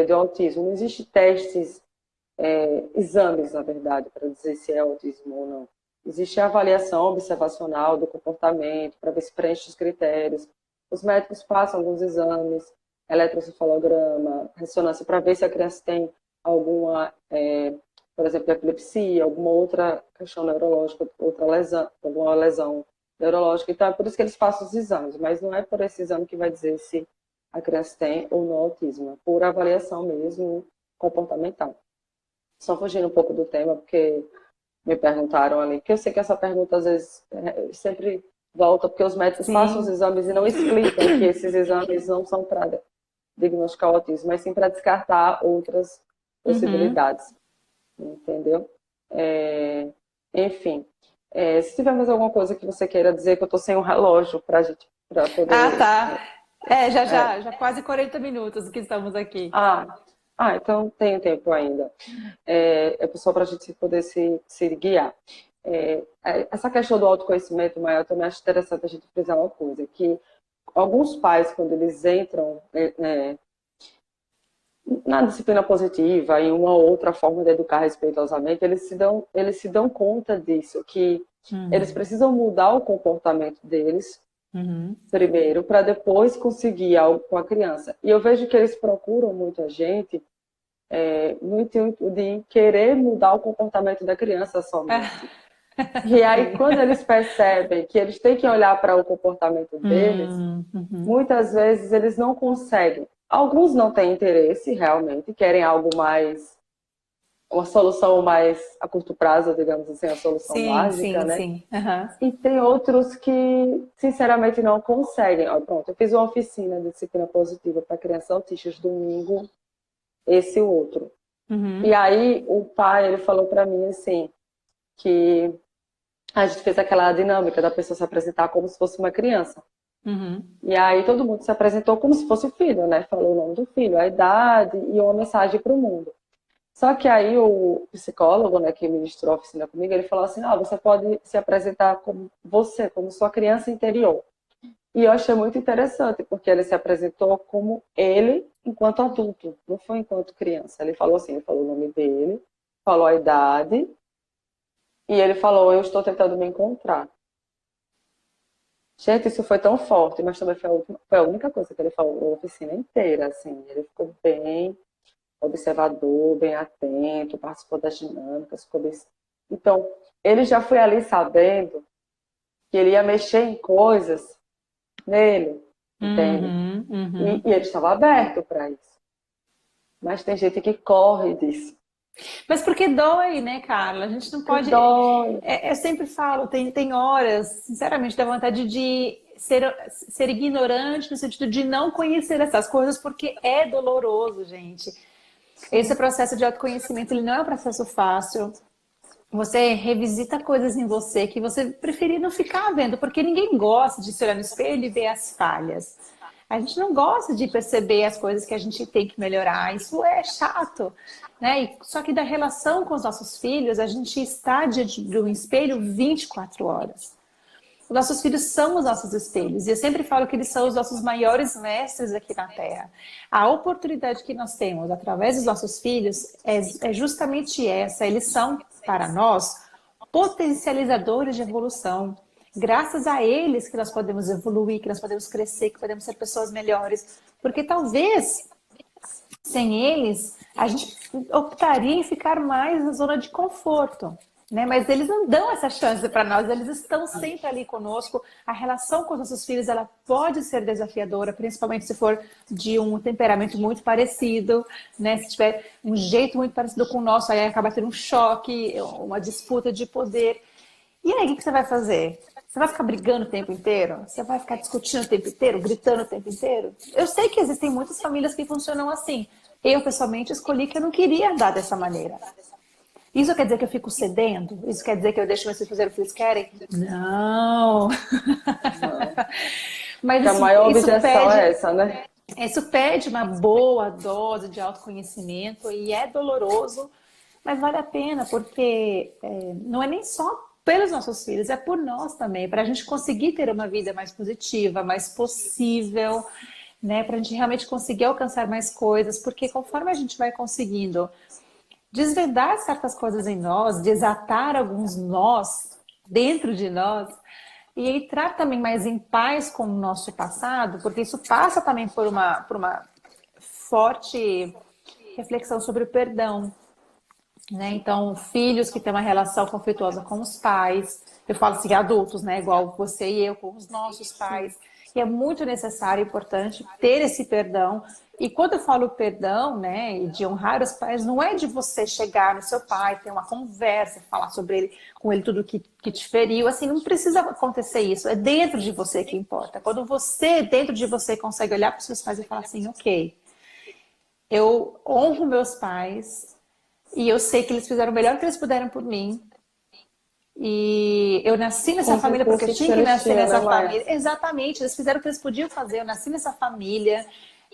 de autismo. Não existe testes, exames, na verdade, para dizer se é autismo ou não. Existe a avaliação observacional do comportamento, para ver se preenche os critérios. Os médicos passam alguns exames, eletrocefalograma, ressonância, para ver se a criança tem alguma, por exemplo, epilepsia, alguma outra questão neurológica, outra lesão, alguma lesão neurológica. Então, é por isso que eles passam os exames, mas não é por esse exame que vai dizer se a criança tem ou não autismo, é por avaliação mesmo comportamental. Só fugindo um pouco do tema, porque me perguntaram ali, porque eu sei que essa pergunta às vezes sempre volta, porque os médicos passam os Sim. exames e não explicam que esses exames não são para diagnosticar o autismo, mas sim para descartar outras Uhum. possibilidades, entendeu? É, enfim, se tiver mais alguma coisa que você queira dizer, que eu estou sem um relógio para gente, para Ah, poder. tá. É, já, É, já, já quase 40 minutos que estamos aqui. ah, então tem tempo ainda. É só para a gente poder se guiar. Essa questão do autoconhecimento maior, eu também acho interessante a gente frisar uma coisa, que alguns pais, quando eles entram na disciplina positiva, em uma outra forma de educar respeitosamente, eles se dão conta disso, que eles Uhum. precisam mudar o comportamento deles Uhum. primeiro, para depois conseguir algo com a criança. E eu vejo que eles procuram muito a gente no intuito de querer mudar o comportamento da criança somente. E aí, Sim. quando eles percebem que eles têm que olhar para o comportamento deles, Uhum. muitas vezes eles não conseguem. Alguns não têm interesse realmente, querem algo mais, uma solução mais a curto prazo, digamos assim, a solução Sim, mágica, sim, né? sim. Aham. E tem outros que, sinceramente, não conseguem. Ó, pronto, eu fiz uma oficina de disciplina positiva para crianças autistas domingo, esse e o outro. E Uhum. aí o pai, ele falou para mim assim, que a gente fez aquela dinâmica da pessoa se apresentar como se fosse uma criança. Uhum. E aí todo mundo se apresentou como se fosse o filho, né? Falou o nome do filho, a idade e uma mensagem para o mundo. Só que aí o psicólogo, né, que ministrou a oficina comigo, ele falou assim, você pode se apresentar como você, como sua criança interior. E eu achei muito interessante, porque ele se apresentou como ele enquanto adulto, não foi enquanto criança. Ele falou assim, ele falou o nome dele, falou a idade, e ele falou, eu estou tentando me encontrar. Gente, isso foi tão forte, mas também foi a única coisa que ele falou a oficina inteira, assim. Ele ficou bem observador, bem atento, participou das dinâmicas, ficou bem... Então, ele já foi ali sabendo que ele ia mexer em coisas nele, entende? Uhum. E Uhum. ele estava aberto para isso. Mas tem gente que corre disso. Mas porque dói, né, Carla? A gente não Que pode. dói. Eu sempre falo, tem horas, sinceramente, dá vontade de ser ignorante no sentido de não conhecer essas coisas, porque é doloroso, gente. Esse Sim. processo de autoconhecimento, ele não é um processo fácil. Você revisita coisas em você que você preferia não ficar vendo, porque ninguém gosta de se olhar no espelho e ver as falhas. A gente não gosta de perceber as coisas que a gente tem que melhorar. Isso é chato, né? Só que da relação com os nossos filhos, a gente está diante de um espelho 24 horas. Os nossos filhos são os nossos espelhos. E eu sempre falo que eles são os nossos maiores mestres aqui na Terra. A oportunidade que nós temos através dos nossos filhos é justamente essa. Eles são, para nós, potencializadores de evolução. Graças a eles que nós podemos evoluir, que nós podemos crescer, que podemos ser pessoas melhores. Porque talvez Sem eles, a gente optaria em ficar mais na zona de conforto, né? Mas eles não dão essa chance para nós, eles estão sempre ali conosco. A relação com os nossos filhos, ela pode ser desafiadora, principalmente se for de um temperamento muito parecido, né? Se tiver um jeito muito parecido com o nosso, aí acaba tendo um choque, uma disputa de poder. E aí, o que você vai fazer? Você vai ficar brigando o tempo inteiro? Você vai ficar discutindo o tempo inteiro, gritando o tempo inteiro? Eu sei que existem muitas famílias que funcionam assim. Eu, pessoalmente, escolhi que eu não queria andar dessa maneira. Isso quer dizer que eu fico cedendo? Isso quer dizer que eu deixo meus filhos fazer o que eles querem? Não! Não. Mas Que a maior isso objeção pede, é essa, né? isso pede uma boa dose de autoconhecimento e é doloroso, mas vale a pena, porque não é nem só pelos nossos filhos, é por nós também, para a gente conseguir ter uma vida mais positiva, mais possível, né? Para a gente realmente conseguir alcançar mais coisas, porque conforme a gente vai conseguindo desvendar certas coisas em nós, desatar alguns nós dentro de nós e entrar também mais em paz com o nosso passado, porque isso passa também por uma forte reflexão sobre o perdão, né? Então, filhos que têm uma relação conflituosa com os pais, eu falo assim, adultos, né? Igual você e eu com os nossos pais, e é muito necessário e importante ter esse perdão. E quando eu falo perdão, né, e de honrar os pais, não é de você chegar no seu pai, ter uma conversa, falar sobre ele, com ele tudo que te feriu, assim, não precisa acontecer isso, é dentro de você que importa. Quando você, dentro de você, consegue olhar para os seus pais e falar assim, ok, eu honro meus pais, e eu sei que eles fizeram o melhor que eles puderam por mim. E eu nasci nessa Com os família porque eu recursos que tinha que eles nascer tinham, né, nessa Maia? família. Exatamente, eles fizeram o que eles podiam fazer. Eu nasci nessa família.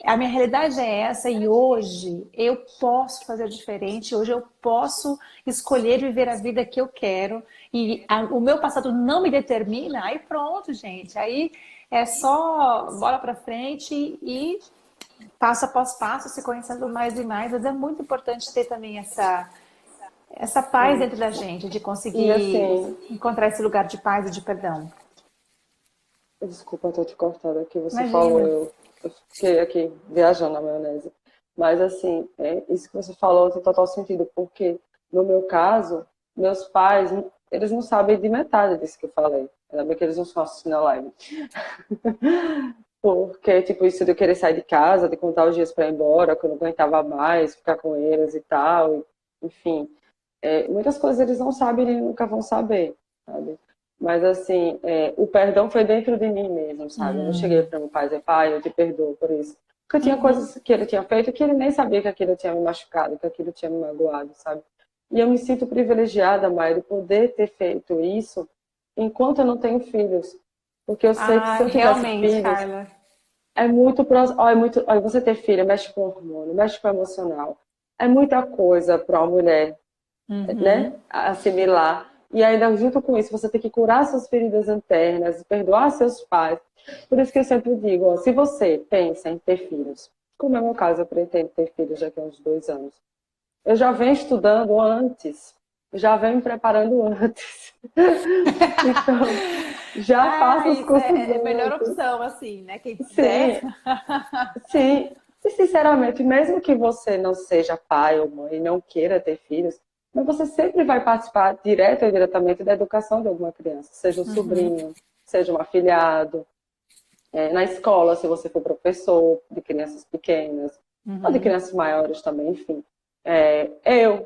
A minha realidade é essa e hoje eu posso fazer diferente. Hoje eu posso escolher viver a vida que eu quero. E o meu passado não me determina. Aí pronto, gente. Aí é só bola para frente e passo após passo se conhecendo mais e mais. Mas é muito importante ter também essa paz dentro da gente, de E conseguir assim, encontrar esse lugar de paz e de perdão. desculpa, eu tô te cortando aqui, você falou, Imagina. eu fiquei aqui viajando na maionese. Mas assim, isso que você falou tem total sentido, porque no meu caso, meus pais, eles não sabem de metade disso que eu falei. Ainda bem que eles não estão assistindo a live. Porque, tipo, isso de eu querer sair de casa, de contar os dias para ir embora, que eu não aguentava mais ficar com eles e tal, enfim. Muitas coisas eles não sabem e nunca vão saber, sabe? Mas, assim, o perdão foi dentro de mim mesmo, sabe? Eu não cheguei para meu pai e dizer, pai, eu te perdoo por isso. Porque tinha Uhum. coisas que ele tinha feito que ele nem sabia que aquilo tinha me machucado, que aquilo tinha me magoado, sabe? E eu me sinto privilegiada, Maia, de poder ter feito isso enquanto eu não tenho filhos. Porque eu sei que Ah, se eu tivesse realmente, filhos, Carla. é muito próximo. Olha, olha, você ter filho mexe com o hormônio, mexe com o emocional. É muita coisa para uma mulher, né, Uhum. assimilar. E ainda junto com isso, você tem que curar suas feridas internas, perdoar seus pais. Por isso que eu sempre digo, ó, se você pensa em ter filhos, como é o meu caso, eu pretendo ter filhos daqui a uns 2 anos. Eu já venho estudando antes, já venho me preparando antes. Então, já faço Ah, os isso cursos é a melhor antes. opção, assim, né? Quem puder. Sim, sim. E sinceramente, mesmo que você não seja pai ou mãe e não queira ter filhos, mas você sempre vai participar direto ou indiretamente da educação de alguma criança, seja um Uhum. sobrinho, seja um afilhado, na escola, se você for professor de crianças pequenas, ou de Uhum. crianças maiores também, enfim.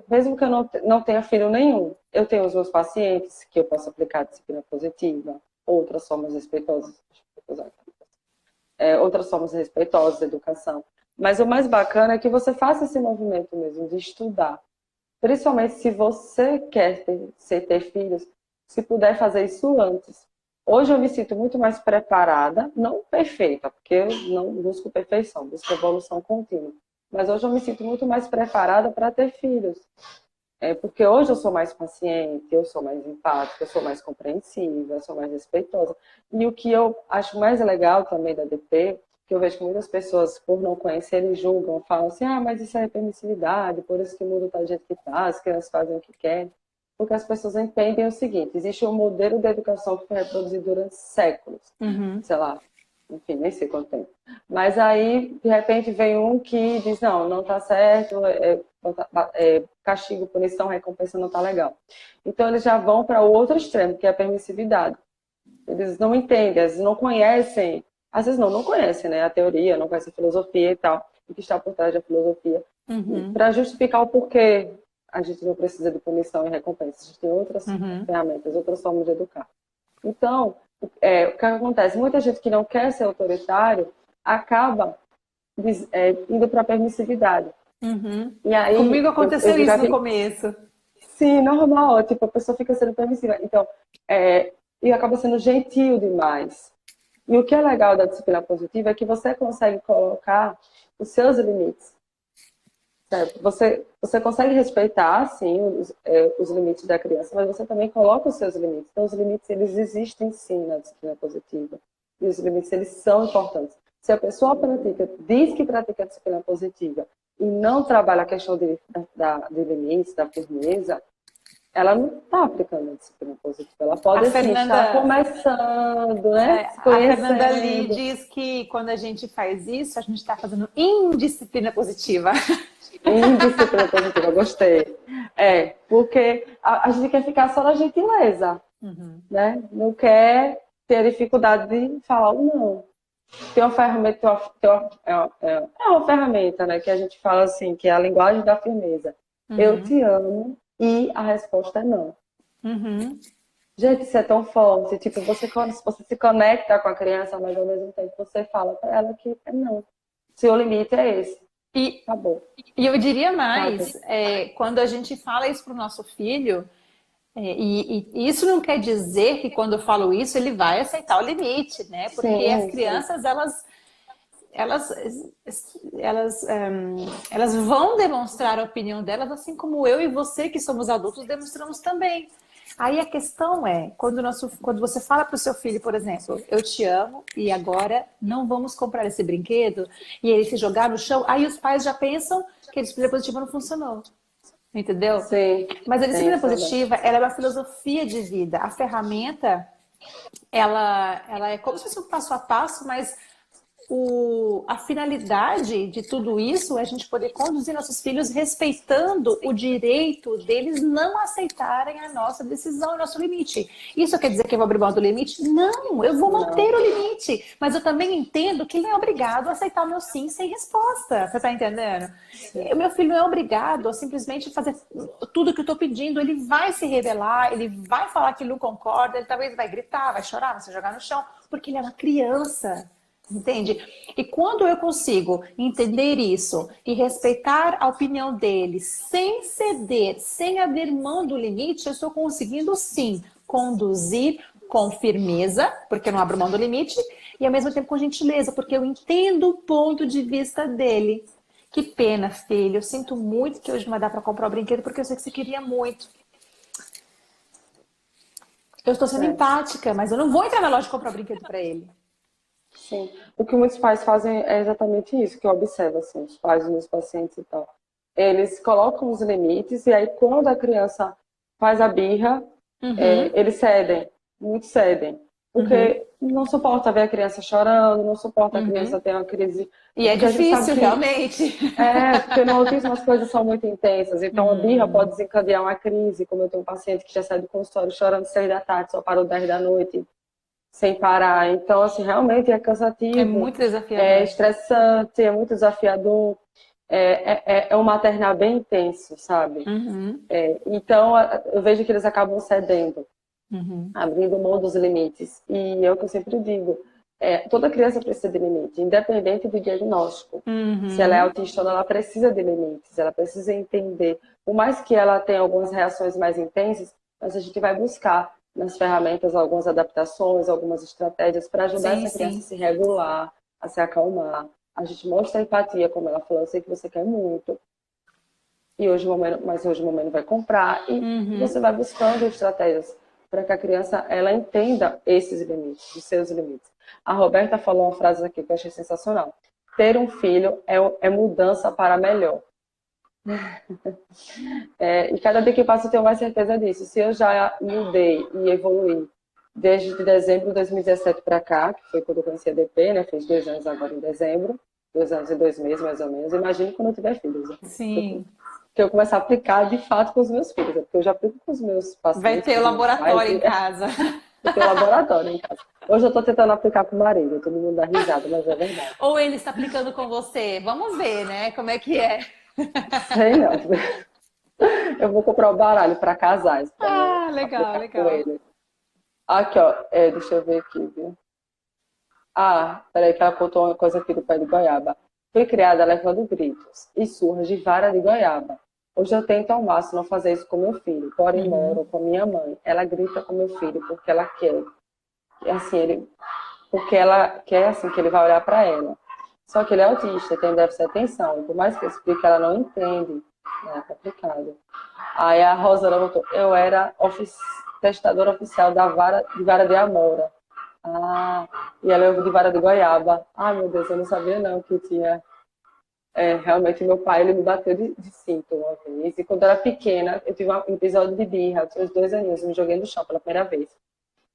Mesmo que eu não tenha filho nenhum, eu tenho os meus pacientes que eu posso aplicar disciplina positiva, outras formas respeitosas, outras formas respeitosas de educação. Mas o mais bacana é que você faça esse movimento mesmo de estudar. Principalmente se você quer ter filhos, se puder fazer isso antes. Hoje eu me sinto muito mais preparada, não perfeita, porque eu não busco perfeição, busco evolução contínua. Mas hoje eu me sinto muito mais preparada para ter filhos. Porque hoje eu sou mais paciente, eu sou mais empática, eu sou mais compreensiva, eu sou mais respeitosa. E o que eu acho mais legal também da DP, que eu vejo que muitas pessoas, por não conhecerem, julgam, falam assim, mas isso é permissividade, por isso que o mundo está do jeito que está, as crianças fazem o que querem. Porque as pessoas entendem o seguinte, existe um modelo de educação que foi reproduzido durante séculos. Uhum. Sei lá, enfim, nem sei quanto tempo. Mas aí, de repente, vem um que diz, não, não tá certo, castigo, punição, recompensa não tá legal. Então, eles já vão para o outro extremo, que é a permissividade. Eles não entendem, às vezes não conhecem, às vezes não conhecem, né, a teoria, não conhecem a filosofia e tal, o que está por trás da filosofia, Uhum, para justificar o porquê a gente não precisa de punição e recompensa. A gente tem outras uhum, ferramentas, outras formas de educar. Então, o que acontece? Muita gente que não quer ser autoritário acaba indo para a permissividade. uhum. E aí, Comigo eu aconteceu já isso no vi, começo. sim, normal, tipo, a pessoa fica sendo permissiva. Então, e acaba sendo gentil demais. E o que é legal da disciplina positiva é que você consegue colocar os seus limites. Certo? Você consegue respeitar, sim, os limites da criança, mas você também coloca os seus limites. Então, os limites, eles existem, sim, na disciplina positiva. E os limites, eles são importantes. Se a pessoa pratica, diz que pratica a disciplina positiva e não trabalha a questão de limites, da firmeza, ela não está aplicando a disciplina positiva. Ela A pode, assim, estar Fernanda, começando, né? Se a Fernanda Lee conhecendo. diz que quando a gente faz isso, a gente está fazendo indisciplina positiva. Indisciplina positiva, gostei. Porque a gente quer ficar só na gentileza, Uhum. né? Não quer ter dificuldade de falar o não. Tem uma ferramenta, é uma ferramenta, né? Que a gente fala assim, que é a linguagem da firmeza. Eu Uhum. te amo e a resposta é não. Uhum. Gente, isso é tão forte. Tipo, você se conecta com a criança, mas ao mesmo tempo você fala para ela que é não. Seu limite é esse. E, Acabou. e eu diria Sabe? mais, quando a gente fala isso para o nosso filho, e isso não quer dizer que quando eu falo isso ele vai aceitar o limite, né? Porque as Sim, sim. crianças elas, elas vão demonstrar a opinião delas, assim como eu e você, que somos adultos, demonstramos também. Aí a questão é, quando você fala para o seu filho, por exemplo, eu te amo e agora não vamos comprar esse brinquedo, e ele se jogar no chão, aí os pais já pensam que a disciplina positiva não funcionou. Entendeu? Sim, Mas a tem disciplina isso também. positiva, ela é uma filosofia de vida. A ferramenta, ela é como se fosse um passo a passo, mas a finalidade de tudo isso é a gente poder conduzir nossos filhos respeitando o direito deles não aceitarem a nossa decisão, o nosso limite. Isso quer dizer que eu vou abrir mão do limite? Não, eu vou manter Não, o limite. Mas eu também entendo que ele é obrigado a aceitar o meu sim sem resposta. Você está entendendo? sim, O meu filho não é obrigado a simplesmente fazer tudo que eu estou pedindo. Ele vai se rebelar, ele vai falar que não concorda, ele talvez vai gritar, vai chorar, vai se jogar no chão, porque ele é uma criança. Entende? E quando eu consigo entender isso e respeitar a opinião dele sem ceder, sem abrir mão do limite, eu estou conseguindo sim conduzir com firmeza, porque eu não abro mão do limite, e ao mesmo tempo com gentileza, porque eu entendo o ponto de vista dele. Que pena, filho. Eu sinto muito que hoje não vai dar para comprar o brinquedo, porque eu sei que você queria muito. Eu estou sendo é, empática, mas eu não vou entrar na loja e comprar o brinquedo para ele. sim. O que muitos pais fazem é exatamente isso que eu observo, assim, os pais dos meus pacientes e tal. Eles colocam os limites e aí quando a criança faz a birra, Uhum, eles cedem, muitos cedem. uhum, Porque não suporta ver a criança chorando, não suporta a criança uhum. ter uma crise. E é Porque a gente sabe difícil, que realmente. porque no autismo as coisas são muito intensas. Então, a birra pode Hum, desencadear uma crise, como eu tenho um paciente que já sai do consultório chorando 6 da tarde, só parou 10 da noite, sem parar. Então, assim, realmente é é cansativo, muito é desafiador. estressante, é muito desafiador. É um maternar bem intenso, sabe? Uhum, Então, eu vejo que eles acabam cedendo, uhum, abrindo mão dos limites. E é o que eu sempre digo, toda criança precisa de limite, independente do diagnóstico. Se ela é uhum. autista ou não, ela precisa de limites, ela precisa entender. Por mais que ela tenha algumas reações mais intensas, mas a gente vai buscar nas ferramentas algumas adaptações, algumas estratégias para ajudar Sim, essa criança a sim. se regular, a se acalmar. A gente mostra a empatia, como ela falou, eu sei que você quer muito, e hoje mas hoje o momento vai comprar, e você Uhum. vai buscando estratégias para que a criança ela entenda esses limites, os seus limites. A Roberta falou uma frase aqui que eu achei sensacional. Ter um filho é mudança para melhor. E cada dia que passa eu tenho mais certeza disso. Se eu já mudei e evoluí desde dezembro de 2017 para cá, que foi quando eu conheci a DP, né? Fez 2 anos agora em dezembro, 2 anos e 2 meses mais ou menos. Imagino quando eu tiver filhos, né? Sim. Que eu começar a aplicar de fato com os meus filhos, né? Porque eu já aplico com os meus Vai pacientes, ter com o os meus pais, laboratório em e casa. eu tenho laboratório em casa. Hoje eu estou tentando aplicar com o marido, todo mundo dá risada, mas é verdade. Ou ele está aplicando com você? Vamos ver, né? Como é que é? Sei não. Eu vou comprar o baralho para casais, para mim Ah, legal, aplicar com legal. ele. Aqui, ó, deixa eu ver aqui, viu? Ah, peraí que ela contou uma coisa aqui do pé de goiaba. Fui criada levando gritos e surras de vara de goiaba. Hoje eu tento ao máximo não fazer isso com meu filho, porém moro com minha mãe. Ela grita com meu filho porque ela quer. E assim, porque ela quer assim que ele vai olhar para ela. Só que ele é autista, tem déficit de atenção. E por mais que eu explique, ela não entende. É complicado. Aí a Rosana botou, eu era testadora oficial de vara de Amora. Ah, e ela é de vara de goiaba. Ai, meu Deus, eu não sabia não que tinha. Realmente, meu pai, ele me bateu de cinto uma vez. E quando eu era pequena, eu tive um episódio de birra, eu tinha uns 2 aninhos, eu me joguei no chão pela primeira vez.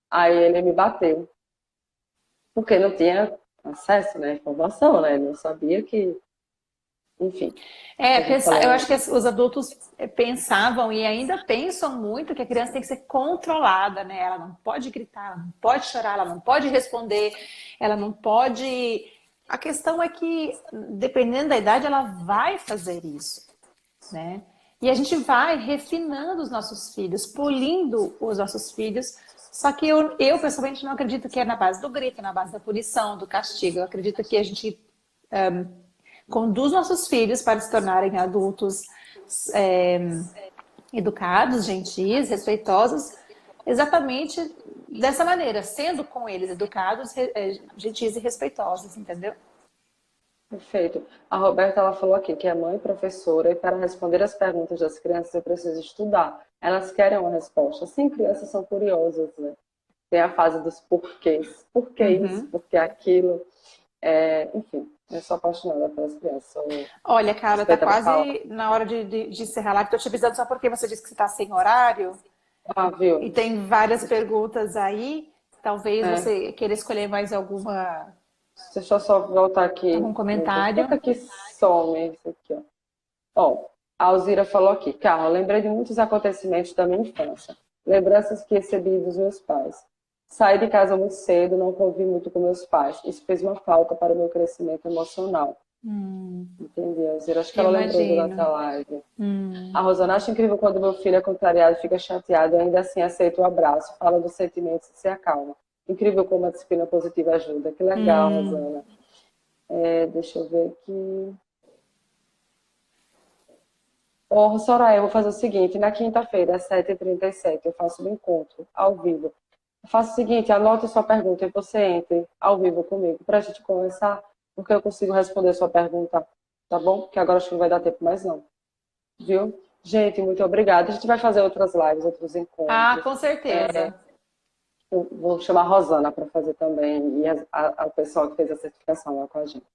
Aí ele me bateu, porque não tinha acesso, né, à informação, né, ele não sabia que, enfim, a gente Eu falou, acho que os adultos pensavam e ainda pensam muito que a criança tem que ser controlada, né? Ela não pode gritar, ela não pode chorar, ela não pode responder, ela não pode. A questão é que, dependendo da idade, ela vai fazer isso, né? E a gente vai refinando os nossos filhos, polindo os nossos filhos. Só que eu pessoalmente não acredito que é na base do grito, na base da punição, do castigo. Eu acredito que a gente conduz nossos filhos para se tornarem adultos é, educados, gentis, respeitosos, exatamente dessa maneira, sendo com eles educados, gentis e respeitosos, entendeu? perfeito. A Roberta, ela falou aqui que é mãe e professora, e para responder as perguntas das crianças eu preciso estudar. Elas querem uma resposta. Sim, crianças são curiosas, né? Tem a fase dos porquês. Por que isso? Uhum. Por que aquilo? Enfim, eu sou apaixonada pelas crianças, sou Olha, cara, tá suspeita para falar. quase na hora de encerrar a live. Tô te avisando só porque você disse que você tá sem horário Ah, e viu? tem várias perguntas aí. Talvez É, você queira escolher mais deixa eu só voltar aqui. algum Meu Deus, por comentário. que que some isso aqui, ó? Ó, a Alzira falou aqui, Carla, lembrei de muitos acontecimentos da minha infância. Lembranças que recebi dos meus pais. Saí de casa muito cedo, não convivi muito com meus pais. Isso fez uma falta para o meu crescimento emocional. Entendi, Alzira. Acho que ela lembrou durante a Imagino. live. A Rosana acha incrível quando meu filho é contrariado, fica chateado, ainda assim aceita o abraço, fala dos sentimentos e se acalma. Incrível como a disciplina positiva ajuda. Que legal, Hum. Rosana. Deixa eu ver aqui. Ô, Soraya, eu vou fazer o seguinte, na quinta-feira, às 7h37, eu faço um encontro ao vivo. Eu faço o seguinte, anote sua pergunta e você entre ao vivo comigo para a gente conversar, porque eu consigo responder sua pergunta, tá bom? Porque agora acho que não vai dar tempo mais não, viu? Gente, muito obrigada. A gente vai fazer outras lives, outros Ah, encontros. com certeza. Eu vou chamar a Rosana para fazer também e o pessoal que fez a certificação lá com a gente.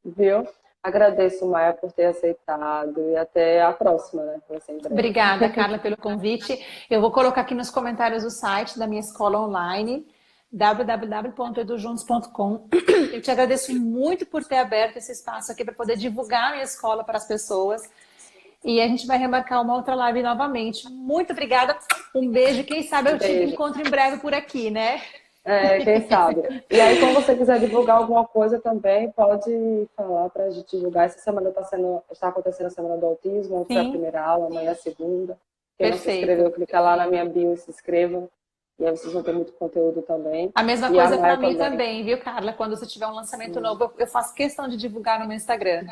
Viu? Agradeço, Maia, por ter aceitado e até a próxima, né? Vai ser em breve. Obrigada, Carla, pelo convite. Eu vou colocar aqui nos comentários o site da minha escola online, www.edujuntos.com. Eu te agradeço muito por ter aberto esse espaço aqui para poder divulgar a minha escola para as pessoas. E a gente vai remarcar uma outra live novamente. Muito obrigada. Um beijo. Quem sabe eu te Beijo. encontro em breve por aqui, né? Quem sabe? E aí, quando você quiser divulgar alguma coisa também, pode falar para a gente divulgar. Essa semana está acontecendo a Semana do Autismo, ontem foi a Sim, primeira aula, amanhã é a segunda. Quem não se perfeito. inscreveu, clica lá na minha bio e se inscreva. E aí vocês vão ter muito conteúdo também. A mesma E a coisa para Maia mim também. também, viu, Carla? Quando você tiver um lançamento novo, eu faço questão de divulgar no meu Instagram.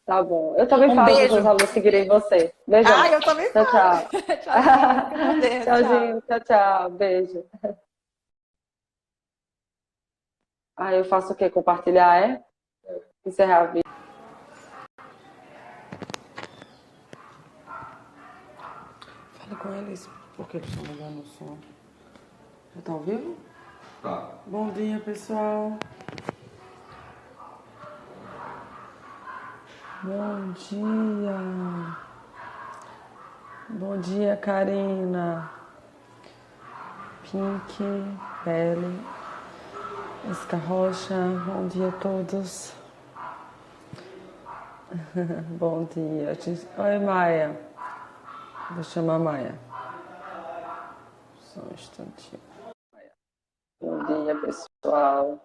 Tá bom. Eu também Um falo para os beijo. meus alunos seguirem você. Ah, Beijão. eu também Tchau, falo. tchau. Tchauzinho, fica com Deus, tchau. Tchauzinho, tchau, tchau. Beijo. Aí eu faço o quê? Compartilhar, é? Encerrar a vida. Fala com eles, porque eles estão mudando o som. Já tá ao vivo? Tá. Bom dia, pessoal. Bom dia. Bom dia, Karina. Pink, Pele, Isca Rocha, bom dia a todos. Bom dia. Oi, Maia. Vou chamar a Maia. Só um instantinho. Bom dia, pessoal.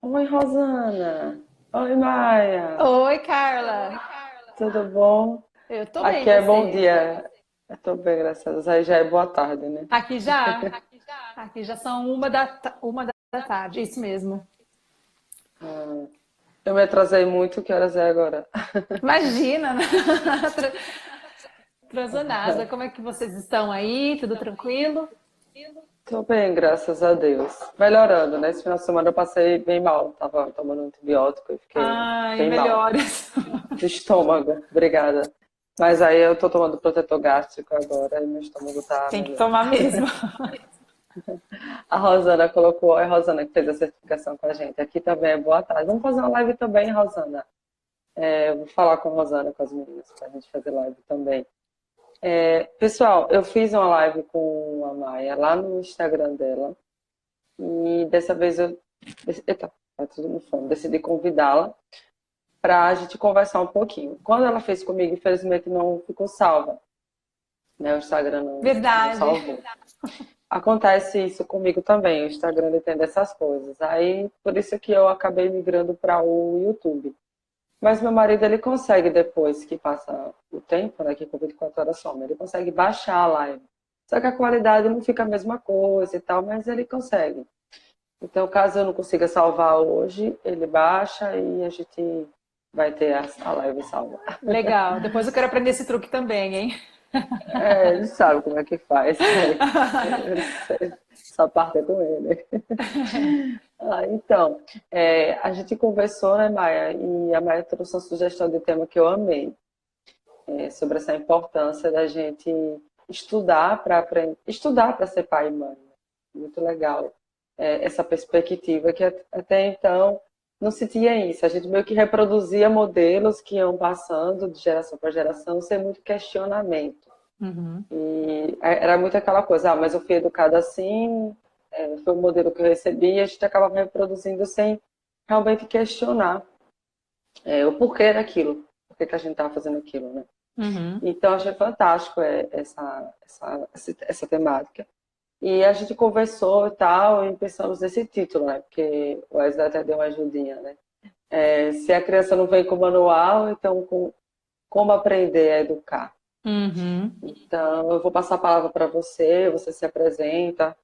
Oi, Rosana. Oi, Maia. Oi, Carla. Tudo bom? Eu tô bem, Aqui é bom você? dia. Eu tô bem, graças a Deus. Aí já é boa tarde, né? Aqui já? Aqui já são uma da tarde, isso mesmo. Eu me atrasei muito, que horas é agora? Imagina, né? Atrasou nada. Como é que vocês estão aí? Tudo tranquilo? Tô bem, graças a Deus. Melhorando, né? Esse final de semana eu passei bem mal. Tava tomando antibiótico e fiquei Ai, bem mal. melhores. De estômago, obrigada. Mas aí eu tô tomando protetor gástrico agora e meu estômago tá Tem que melhor. tomar mesmo. A Rosana colocou, é a Rosana que fez a certificação com a gente. Aqui também é boa tarde. Vamos fazer uma live também, Rosana. Vou falar com a Rosana, com as meninas, pra gente fazer live também. Pessoal, eu fiz uma live com a Maia lá no Instagram dela. E dessa vez Eita, tá tudo no fone. Decidi convidá-la para a gente conversar um pouquinho. Quando ela fez comigo, infelizmente não ficou salva, né? O Instagram não Verdade. salvou. Acontece isso comigo também, o Instagram entende essas coisas. Aí, por isso que eu acabei migrando para o YouTube. Mas meu marido, ele consegue, depois que passa o tempo, né, que com 24 horas some, ele consegue baixar a live. Só que a qualidade não fica a mesma coisa e tal, mas ele consegue. Então, caso eu não consiga salvar hoje, ele baixa e a gente vai ter a live salva. Legal. Depois eu quero aprender esse truque também, hein? Ele sabe como é que faz. Essa parte é com ele. Então, a gente conversou, né, Maia? E a Maia trouxe uma sugestão de tema que eu amei, sobre essa importância da gente estudar para aprender, estudar para ser pai e mãe. Muito legal. Essa perspectiva que até então não se tinha isso. A gente meio que reproduzia modelos que iam passando de geração para geração sem muito questionamento. Uhum. E era muito aquela coisa, mas eu fui educada assim, foi o modelo que eu recebi, e a gente acabava reproduzindo sem realmente questionar o porquê daquilo, por que a gente estava fazendo aquilo, né? Uhum. Então, achei fantástico essa temática. E a gente conversou e tal, e pensamos nesse título, né? Porque o Wesley até deu uma ajudinha, né? Se a criança não vem com manual, então como aprender a educar? Uhum. Então, eu vou passar a palavra para você, você se apresenta.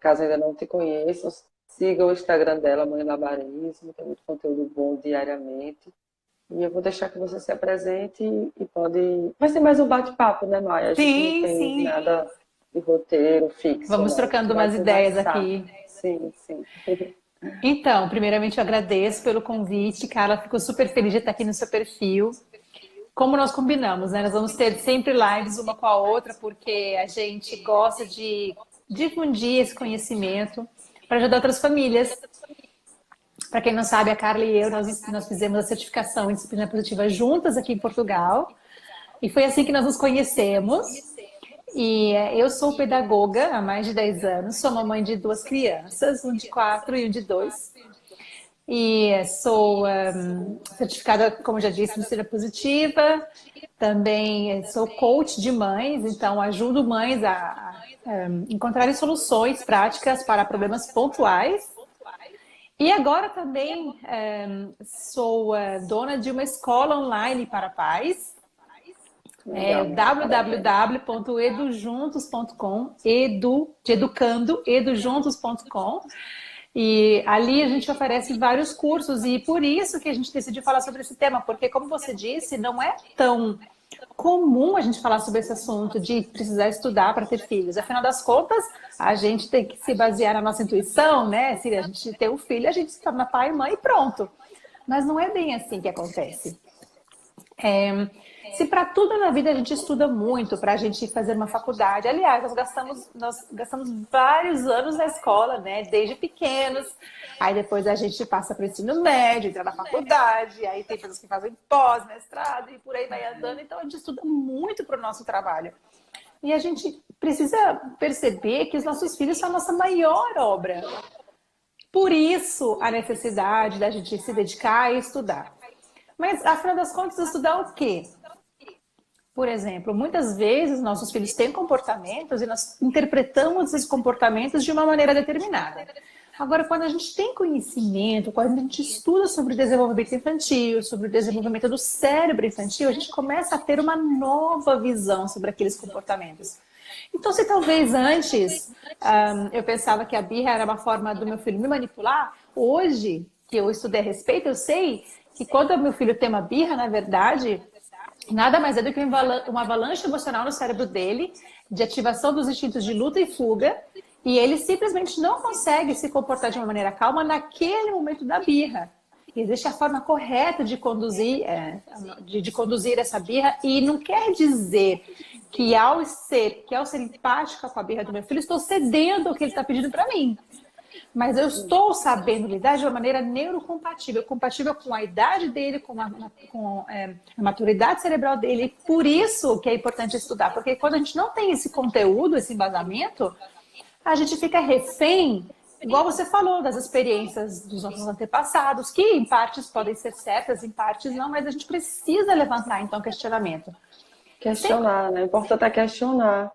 Caso ainda não te conheçam, siga o Instagram dela, Mãe Labarismo, tem muito conteúdo bom diariamente. E eu vou deixar que você se apresente e pode. Vai ser mais um bate-papo, né, Maia? A gente não Sim, tem sim. nada de roteiro fixo, Vamos não. A gente trocando vai umas ideias conversar. aqui. Sim, sim. Então, primeiramente eu agradeço pelo convite, Carla. Fico super feliz de estar aqui no seu perfil. Como nós combinamos, né? Nós vamos ter sempre lives uma com a outra, porque a gente gosta de difundir esse conhecimento para ajudar outras famílias. Para quem não sabe, a Carla e eu, nós fizemos a certificação em disciplina positiva juntas aqui em Portugal. E foi assim que nós nos conhecemos. E eu sou pedagoga há mais de 10 anos, sou mamãe de duas crianças, um de 4 e um de 2. E sou certificada, como já disse, em disciplina positiva. Também sou coach de mães, então ajudo mães a encontrarem soluções práticas para problemas pontuais. E agora também sou dona de uma escola online para pais, Legal. www.edujuntos.com, de educando, edujuntos.com. E ali a gente oferece vários cursos e por isso que a gente decidiu falar sobre esse tema, porque como você disse, não é tão comum a gente falar sobre esse assunto de precisar estudar para ter filhos. Afinal das contas, a gente tem que se basear na nossa intuição, né? Se a gente tem um filho, a gente se torna pai e mãe e pronto. Mas não é bem assim que acontece. Se para tudo na vida a gente estuda muito para a gente fazer uma faculdade, aliás, nós gastamos vários anos na escola, né? Desde pequenos. Aí depois a gente passa para o ensino médio, entra na faculdade, aí tem pessoas que fazem pós-mestrado e por aí vai andando. Então a gente estuda muito para o nosso trabalho. E a gente precisa perceber que os nossos filhos são a nossa maior obra. Por isso a necessidade da gente se dedicar e estudar. Mas, afinal das contas, estudar o quê? Por exemplo, muitas vezes nossos filhos têm comportamentos e nós interpretamos esses comportamentos de uma maneira determinada. Agora, quando a gente tem conhecimento, quando a gente estuda sobre o desenvolvimento infantil, sobre o desenvolvimento do cérebro infantil, a gente começa a ter uma nova visão sobre aqueles comportamentos. Então, se talvez antes eu pensava que a birra era uma forma do meu filho me manipular, hoje que eu estudei a respeito, eu sei que quando o meu filho tem uma birra, na verdade, nada mais é do que uma avalanche emocional no cérebro dele, de ativação dos instintos de luta e fuga, e ele simplesmente não consegue se comportar de uma maneira calma naquele momento da birra. Existe a forma correta de conduzir, de conduzir essa birra, e não quer dizer que ao ser empática com a birra do meu filho, estou cedendo o que ele está pedindo para mim. Mas eu estou sabendo lidar de uma maneira neurocompatível, compatível com a idade dele, com a maturidade cerebral dele. Por isso que é importante estudar, porque quando a gente não tem esse conteúdo, esse embasamento, a gente fica refém, igual você falou, das experiências dos nossos antepassados, que em partes podem ser certas, em partes não, mas a gente precisa levantar, então, questionamento. Questionar, né? O importante é questionar.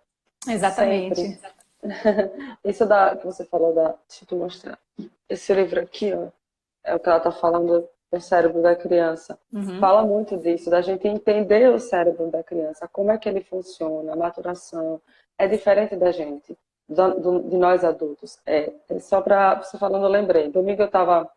Exatamente. Sempre. Isso que você falou deixa eu te mostrar. Esse livro aqui, ó, é o que ela está falando do cérebro da criança. Fala muito disso, da gente entender o cérebro da criança, como é que ele funciona, a maturação. É diferente da gente, de nós adultos. Só para você falando, eu lembrei. Domingo eu estava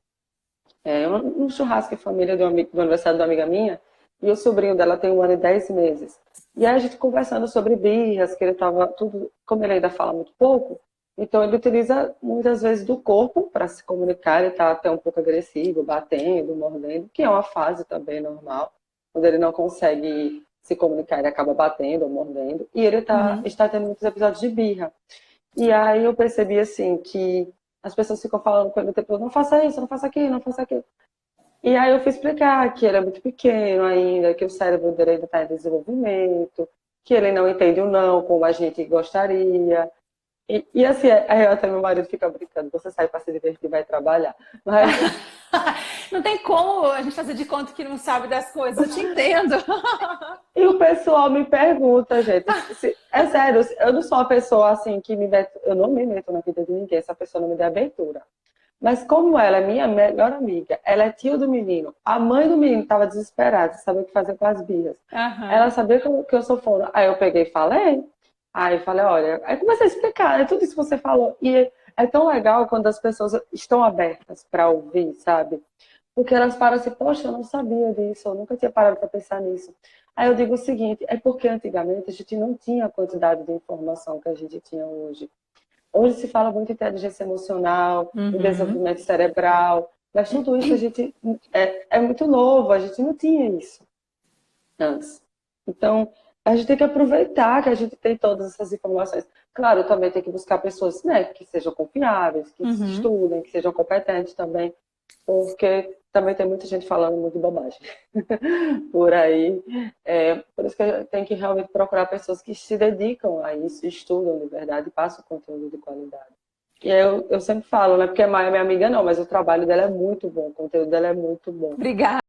num churrasco em família do aniversário de uma amiga minha, e o sobrinho dela tem 1 ano e 10 meses. E aí a gente conversando sobre birras, que ele estava tudo, como ele ainda fala muito pouco, então ele utiliza muitas vezes do corpo para se comunicar, ele está até um pouco agressivo, batendo, mordendo, que é uma fase também normal. Quando ele não consegue se comunicar, ele acaba batendo ou mordendo, e ele está tendo muitos episódios de birra. E aí eu percebi assim que as pessoas ficam falando com ele o tempo todo, não faça isso, não faça aquilo, não faça aquilo. E aí eu fui explicar que ele é muito pequeno ainda, que o cérebro dele ainda está em desenvolvimento, que ele não entende o não como a gente gostaria. E assim, aí até meu marido fica brincando, você sai para se divertir e vai trabalhar. Mas... Não tem como a gente fazer de conta que não sabe das coisas, eu te entendo. E o pessoal me pergunta, gente, é sério, eu não sou uma pessoa assim que eu não me meto na vida de ninguém, se a pessoa não me der abertura. Mas como ela é minha melhor amiga, ela é tia do menino, a mãe do menino estava desesperada, sabia o que fazer com as birras. Ela sabia que eu sou fono. Aí eu peguei e falei. Aí eu falei, olha, aí comecei a explicar, tudo isso que você falou. E é tão legal quando as pessoas estão abertas para ouvir, sabe? Porque elas param assim, poxa, eu não sabia disso, eu nunca tinha parado para pensar nisso. Aí eu digo o seguinte, é porque antigamente a gente não tinha a quantidade de informação que a gente tinha hoje. Hoje se fala muito em inteligência emocional, em desenvolvimento cerebral, mas tudo isso a gente é muito novo, a gente não tinha isso antes. Então, a gente tem que aproveitar que a gente tem todas essas informações. Claro, também tem que buscar pessoas, né, que sejam confiáveis, que estudem, que sejam competentes também, porque também tem muita gente falando muito bobagem por aí. Por isso que tem que realmente procurar pessoas que se dedicam a isso, estudam de verdade e passam conteúdo de qualidade. E aí eu sempre falo, né, porque a Maia é minha amiga não, mas o trabalho dela é muito bom, o conteúdo dela é muito bom. Obrigada.